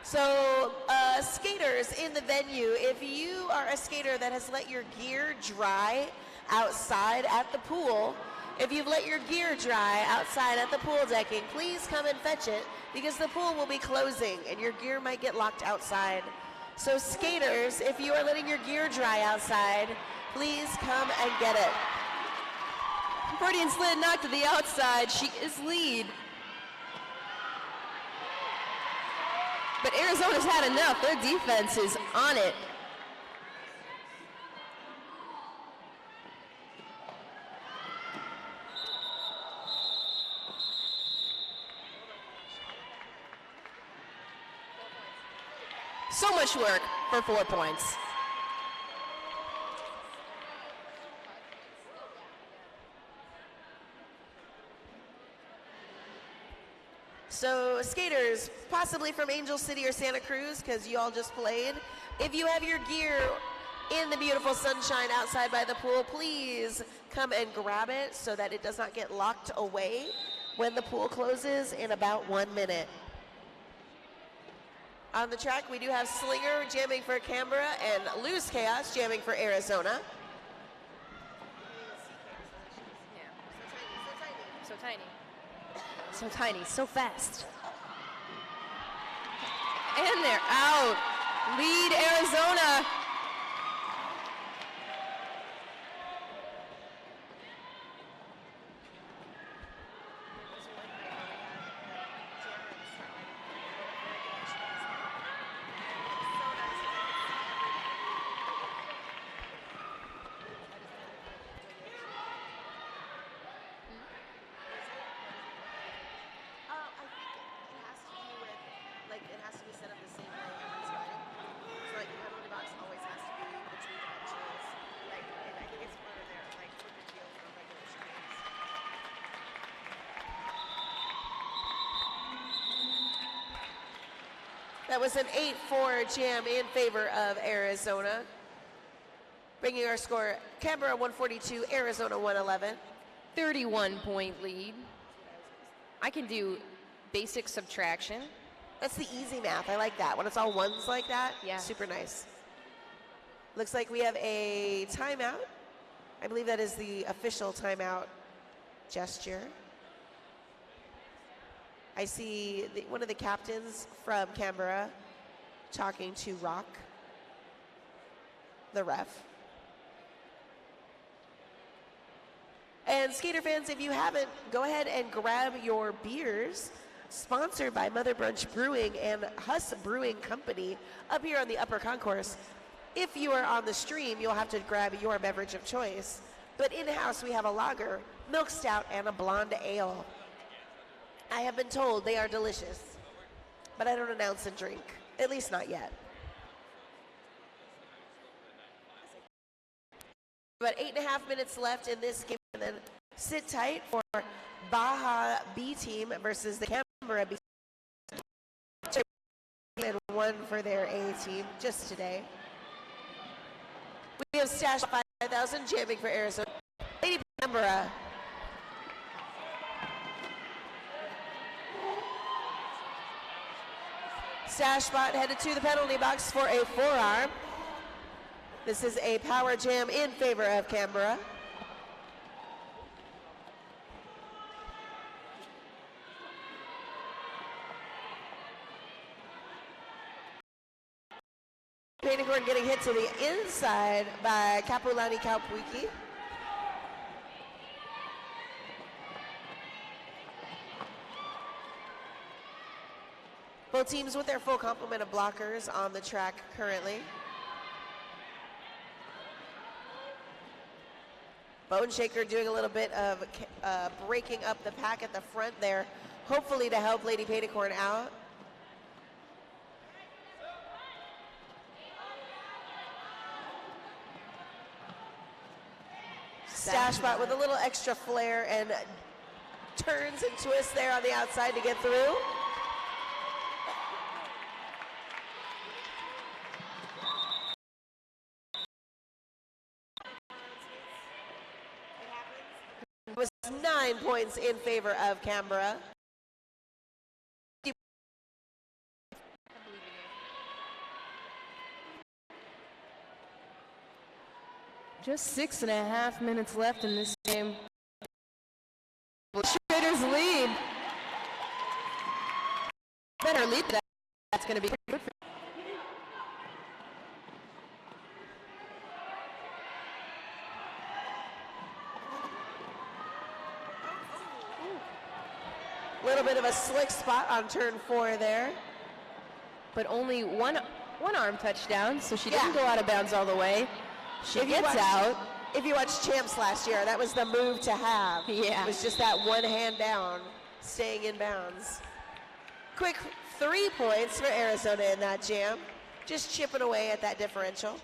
So skaters in the venue, if you are a skater that has let your gear dry outside at the pool, if you've let your gear dry outside at the pool decking, please come and fetch it because the pool will be closing and your gear might get locked outside. So skaters, if you are letting your gear dry outside, please come and get it. Freudian slid knocked to the outside. She is lead. But Arizona's had enough. Their defense is on it. So much work for 4 points. So skaters, possibly from Angel City or Santa Cruz, because you all just played, if you have your gear in the beautiful sunshine outside by the pool, please come and grab it so that it does not get locked away when the pool closes in about 1 minute. On the track, we do have Slinger jamming for Canberra and Loose Chaos jamming for Arizona. So tiny. So tiny, so fast. And they're out. Lead Arizona. That was an 8-4 jam in favor of Arizona, bringing our score Canberra 142, Arizona 111. 31-point lead. I can do basic subtraction. That's the easy math. I like that. When it's all ones like that, Yeah. super nice. Looks like we have a timeout. I believe that is the official timeout gesture. I see one of the captains from Canberra talking to Rock, the ref. And skater fans, if you haven't, go ahead and grab your beers, sponsored by Mother Brunch Brewing and Huss Brewing Company up here on the upper concourse. If you are on the stream, you'll have to grab your beverage of choice. But in-house, we have a lager, milk stout, and a blonde ale. I have been told they are delicious, but I don't announce and drink, at least not yet. About 8.5 minutes left in this game, and then sit tight for Baja B team versus the Canberra B team. And one for their A team just today. We have Stash 5000 jamming for Arizona. Lady Canberra. Stash spot headed to the penalty box for a forearm. This is a power jam in favor of Canberra. Painicorn getting hit to the inside by Kapulani Kaupuiki. Both teams with their full complement of blockers on the track currently. Bone Shaker doing a little bit of breaking up the pack at the front there, hopefully to help Lady Painicorn out. Stashbot with a little extra flair and turns and twists there on the outside to get through. It was 9 points in favor of Canberra. Just 6.5 minutes left in this game. Traders lead. Better lead that. That's going to be good for A little bit of a slick spot on turn 4 there. but only one arm touchdown, so she didn't Yeah. go out of bounds all the way. She gets out. If you watched Champs last year, that was the move to have. Yeah. It was just that one hand down, staying in bounds. Quick 3 points for Arizona in that jam. Just chipping away at that differential.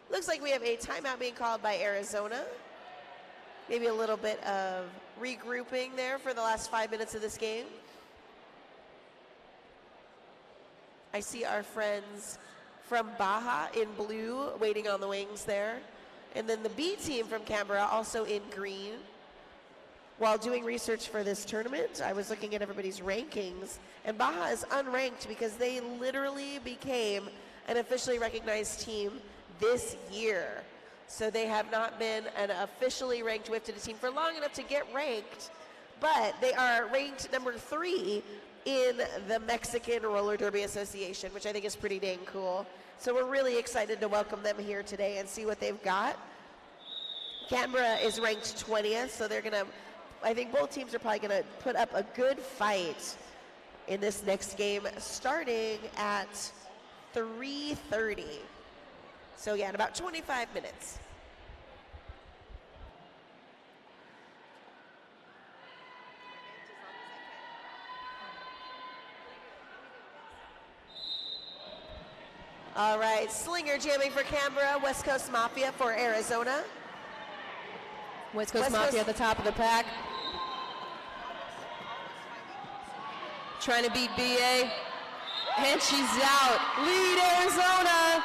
Looks like we have a timeout being called by Arizona. Maybe a little bit of regrouping there for the last 5 minutes of this game. I see our friends from Baja in blue waiting on the wings there. And then the B team from Canberra also in green. While doing research for this tournament, I was looking at everybody's rankings, and Baja is unranked because they literally became an officially recognized team this year. So they have not been an officially ranked WIFTD team for long enough to get ranked, but they are ranked number 3 in the Mexican Roller Derby Association, which I think is pretty dang cool. So we're really excited to welcome them here today and see what they've got. Canberra is ranked 20th, so they're gonna, I think both teams are probably gonna put up a good fight in this next game, starting at 3:30. So yeah, in about 25 minutes. All right, Slinger jamming for Canberra, West Coast Mafia for Arizona. West Coast West Mafia Coast- at the top of the pack. Trying to beat BA. And she's out. Lead Arizona.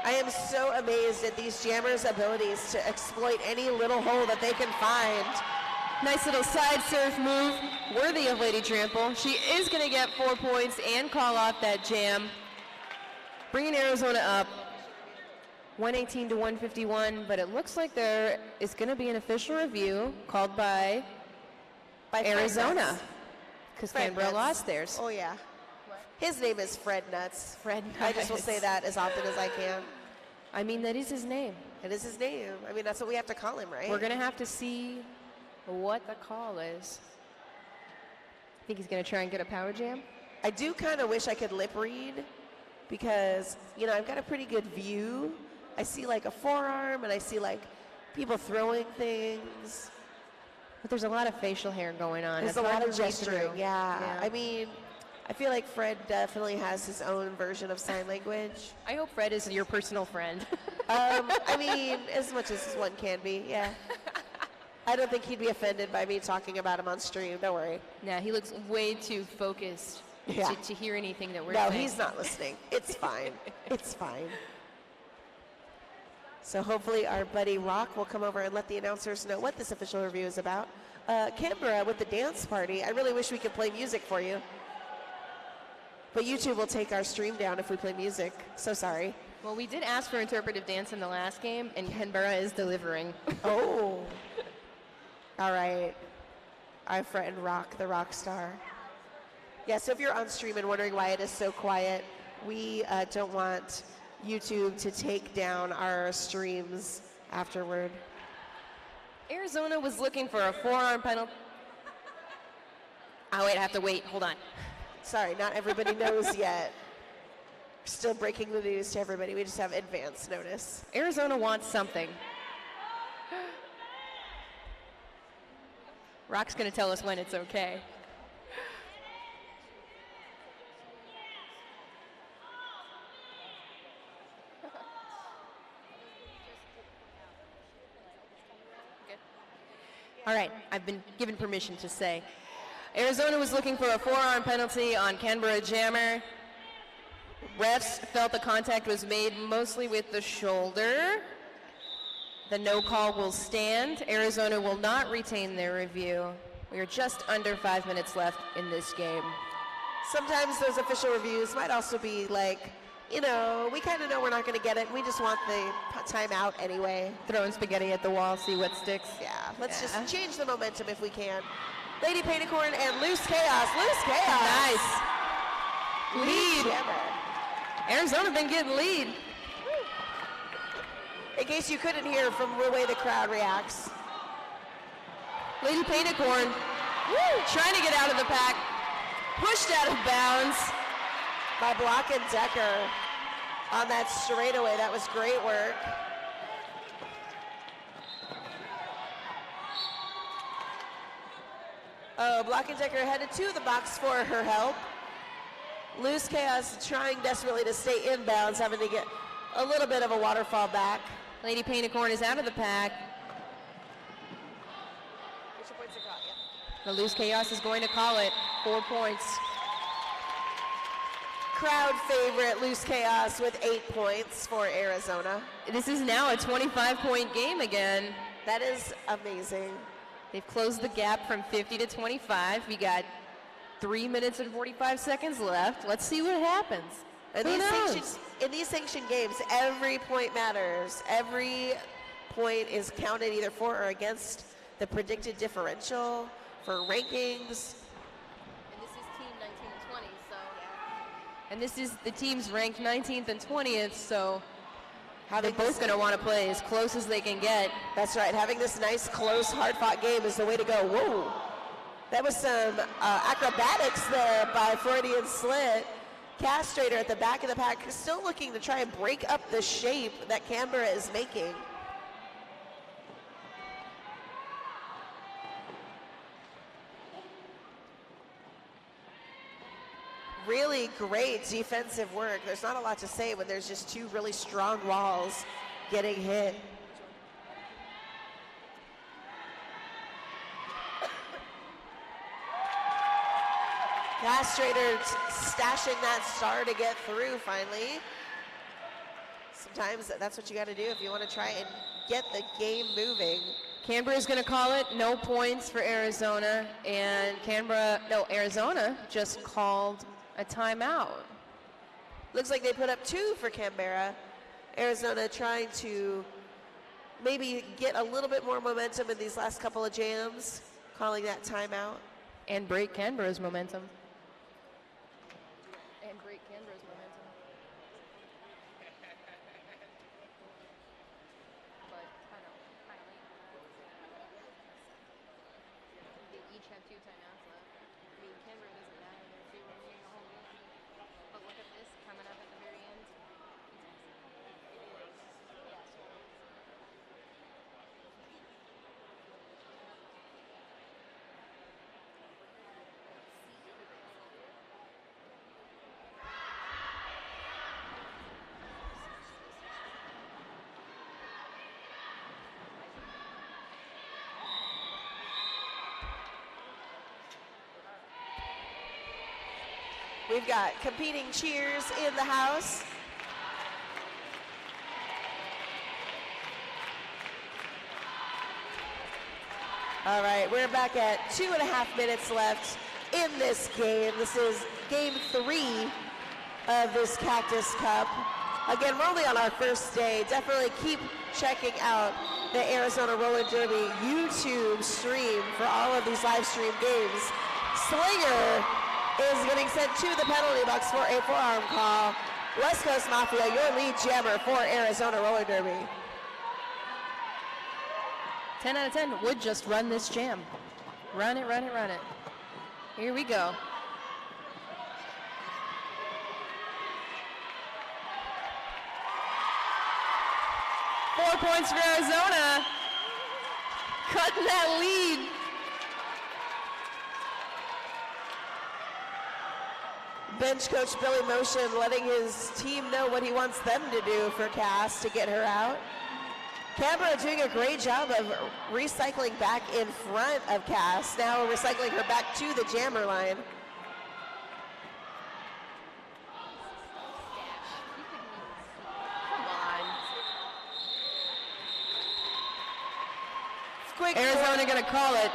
I am so amazed at these jammers' abilities to exploit any little hole that they can find. Nice little side surf move, worthy of Lady Trample. She is going to get 4 points and call off that jam. Bringing Arizona up 118 to 151, but it looks like there is going to be an official review called by Arizona, because Fred Canberra Nuts. lost theirs. Oh yeah. His name is Fred Nuts. Fred I just will Nuts. say that as often as I can. I mean, that is his name. It is his name. I mean, that's what we have to call him, right? We're going to have to see what the call is. I think he's going to try and get a power jam. I do kind of wish I could lip read because, you know, I've got a pretty good view. I see like a forearm and I see like people throwing things. But there's a lot of facial hair going on. There's It's a lot hard of to read gesturing, through. yeah. I mean, I feel like Fred definitely has his own version of sign language. I hope Fred is your personal friend. I mean, as much as one can be, yeah. I don't think he'd be offended by me talking about him on stream, don't worry. Nah, he looks way too focused Yeah. to hear anything that we're No, saying. he's not listening. It's fine. It's fine. So hopefully our buddy Rock will come over and let the announcers know what this official review is about. Canberra with the dance party. I really wish we could play music for you. But YouTube will take our stream down if we play music. So sorry. Well, we did ask for interpretive dance in the last game, and Canberra is delivering. Oh. All right. Our friend Rock, the rock star. Yeah, so if you're on stream and wondering why it is so quiet, we don't want YouTube to take down our streams afterward. Arizona was looking for a forearm penalty. Oh, wait, I have to wait. Hold on. Sorry, not everybody knows yet. Still breaking the news to everybody. We just have advance notice. Arizona wants something. Rock's going to tell us when it's okay. All right, I've been given permission to say. Arizona was looking for a forearm penalty on Canberra jammer. Refs felt the contact was made mostly with the shoulder. The no call will stand. Arizona will not retain their review. We are just under 5 minutes left in this game. Sometimes those official reviews might also be like, you know, we kind of know we're not going to get it. We just want the timeout anyway. Throwing spaghetti at the wall, see what sticks. Yeah, let's Yeah. just change the momentum if we can. Lady Painicorn and Loose Chaos. Loose Chaos. Nice. Lead. Jammer. Arizona been getting lead. In case you couldn't hear from the way the crowd reacts. Lady Painicorn trying to get out of the pack. Pushed out of bounds. By Block and Decker on that straightaway. That was great work. Oh, Block and Decker headed to the box for her help. Loose Chaos trying desperately to stay inbounds, having to get a little bit of a waterfall back. Lady Painicorn is out of the pack. The Loose Chaos is going to call it. 4 points. Crowd favorite Loose Chaos with 8 points for Arizona. This is now a 25-point game again. That is amazing. They've closed the gap from 50 to 25. We got 3 minutes and 45 seconds left. Let's see what happens. In Who knows? these sanctioned games, every point matters. Every point is counted either for or against the predicted differential for rankings. And this is team 19 and 20, so. And this is the teams ranked 19th and 20th, so they're both going to want to play as close as they can get. That's right. Having this nice, close, hard-fought game is the way to go. Whoa. That was some acrobatics there by Freudian Slit. Castrator at the back of the pack, still looking to try and break up the shape that Canberra is making. really great defensive work. There's not a lot to say when there's just two really strong walls getting hit. Castrator stashing that star to get through finally. Sometimes that's what you got to do if you want to try and get the game moving. Canberra is going to call it no points for Arizona, and Arizona just called a timeout. Looks like they put up 2 for Canberra. Arizona trying to maybe get a little bit more momentum in these last couple of jams, calling that timeout. And break Canberra's momentum. We've got competing cheers in the house. All right, we're back at 2.5 minutes left in this game. This is game 3 of this Cactus Cup. Again, we're only on our first day. Definitely keep checking out the Arizona Roller Derby YouTube stream for all of these live stream games. Slinger is getting sent to the penalty box for a forearm call. West Coast Mafia, your lead jammer for Arizona Roller Derby. 10 out of 10 would just run this jam. Run it, run it, run it. Here we go. Four points for Arizona. Cutting that lead. Bench coach Billy Motion letting his team know what he wants them to do for Cass to get her out. Canberra doing a great job of recycling back in front of Cass, now recycling her back to the jammer line. Come on. Quick Arizona gonna call it.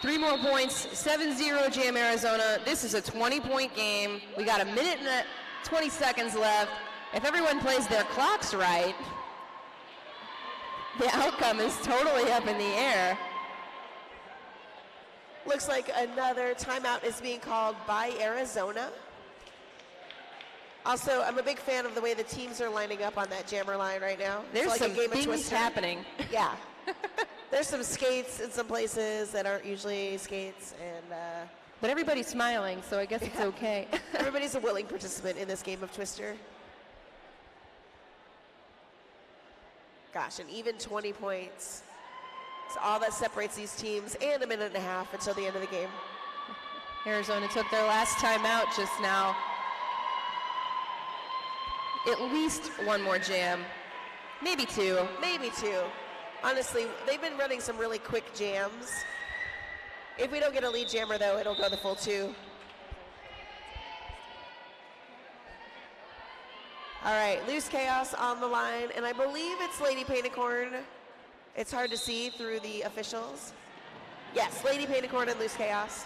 3 more points, 7-0 Jam Arizona. This is a 20-point game. We got 1 minute and 20 seconds left. If everyone plays their clocks right, the outcome is totally up in the air. Looks like another timeout is being called by Arizona. Also, I'm a big fan of the way the teams are lining up on that jammer line right now. There's it's like some a game of things Twister. happening. Yeah. There's some skates in some places that aren't usually skates, and But everybody's smiling, so I guess it's okay. everybody's a willing participant in this game of Twister. Gosh, an even 20 points. It's all that separates these teams, and 1.5 minutes until the end of the game. Arizona took their last time out just now. At least one more jam, maybe 2. Maybe 2. Honestly, they've been running some really quick jams. If we don't get a lead jammer, though, it'll go the full 2. All right, Loose Chaos on the line, and I believe it's Lady Painticorn. It's hard to see through the officials. Yes, Lady Painticorn and Loose Chaos.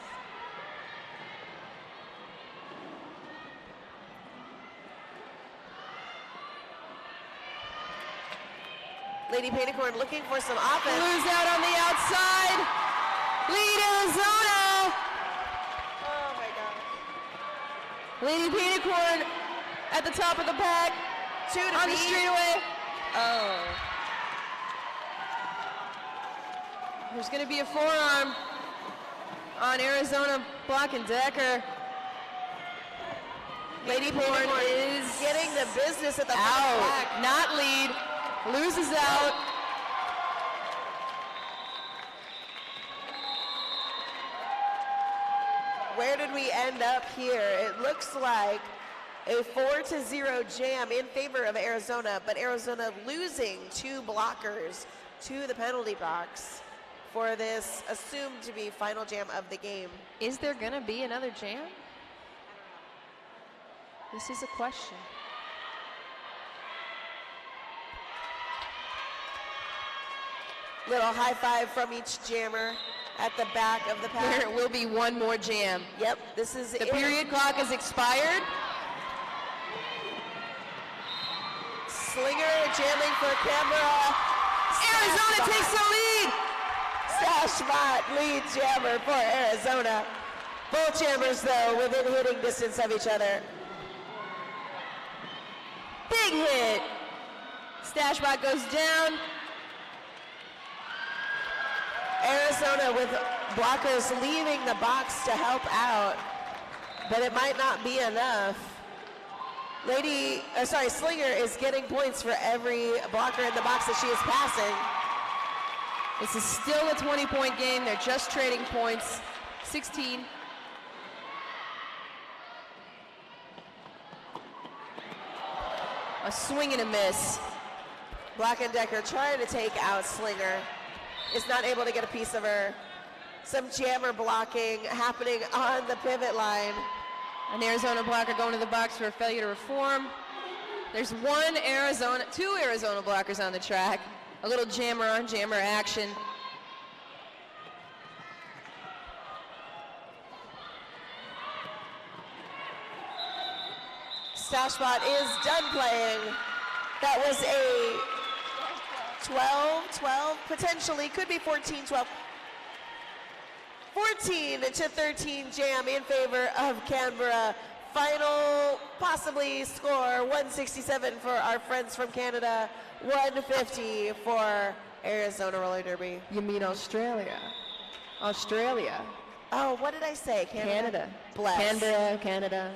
Lady Painticorn looking for some offense. Blues out on the outside. Lead Arizona. Oh my God. Lady Painticorn at the top of the pack. 2 to On the beat. straightaway. Oh. There's going to be a forearm on Arizona Block and Decker. Lady Painticorn Painticorn is getting the business at the front out. back. Not lead. Loses out. Where did we end up here? It looks like a 4-0 jam in favor of Arizona, but Arizona losing 2 blockers to the penalty box for this assumed to be final jam of the game. Is there gonna be another jam? This is a question. Little high five from each jammer at the back of the pack. There will be one more jam. Yep, this is The it. period clock is expired. Slinger jamming for Canberra. Arizona takes the lead. Stashbot lead jammer for Arizona. Both jammers, though, within hitting distance of each other. Big hit. Stashbot goes down. Arizona with blockers leaving the box to help out, but it might not be enough. Slinger is getting points for every blocker in the box that she is passing. This is still a 20-point game. They're just trading points. 16. A swing and a miss. Black & Decker trying to take out Slinger. Is not able to get a piece of her. Some jammer blocking happening on the pivot line. An Arizona blocker going to the box for a failure to reform. There's two Arizona blockers on the track. A little jammer on jammer action. Stashbot is done playing. That was a 12, potentially, could be 14-12. 14-13 jam in favor of Canberra. Final possibly score 167 for our friends from Canada, 150 for Arizona Roller Derby. You mean Australia? Australia. Oh, what did I say? Canada. Bless. Canberra, Canada.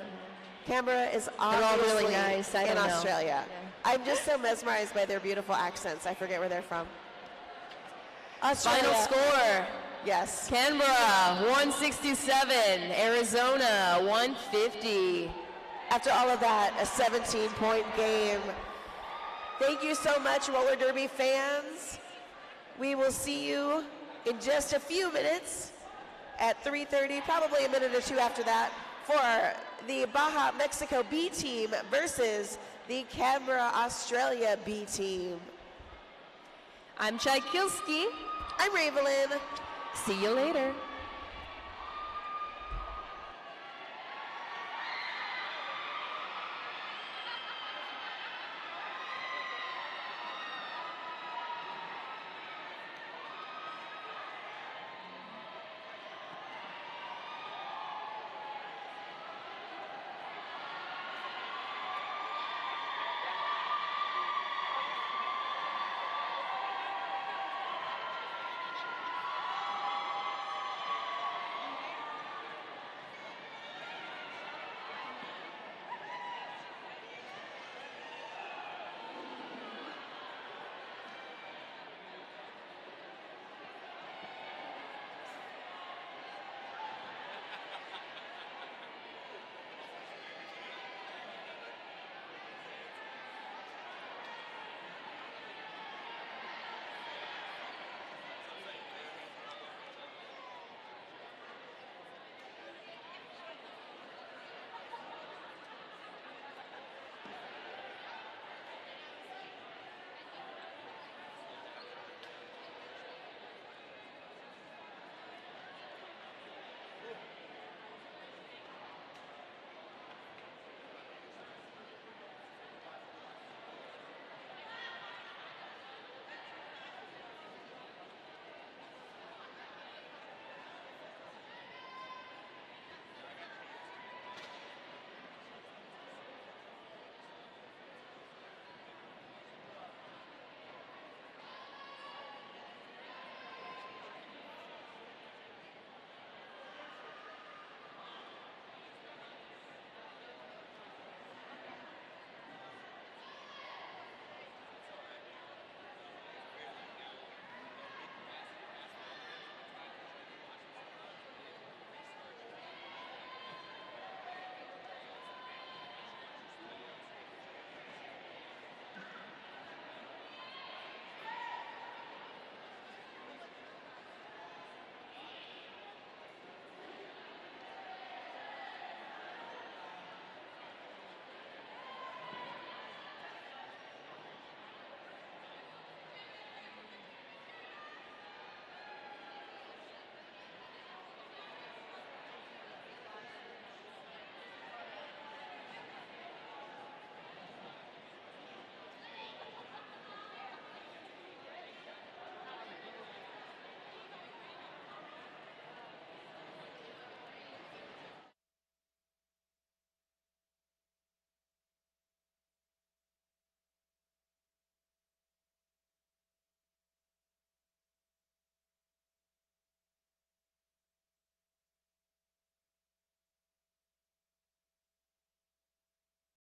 Canberra is all obviously really nice. I in don't know. Australia. Yeah. I'm just so mesmerized by their beautiful accents. I forget where they're from. Australia. Final score. Yes. Canberra, 167. Arizona, 150. After all of that, a 17-point game. Thank you so much, roller derby fans. We will see you in just a few minutes at 3:30, probably a minute or two after that, for the Baja Mexico B team versus the Canberra Australia B team. I'm Chai Kilski. I'm Ravelyn. See you later.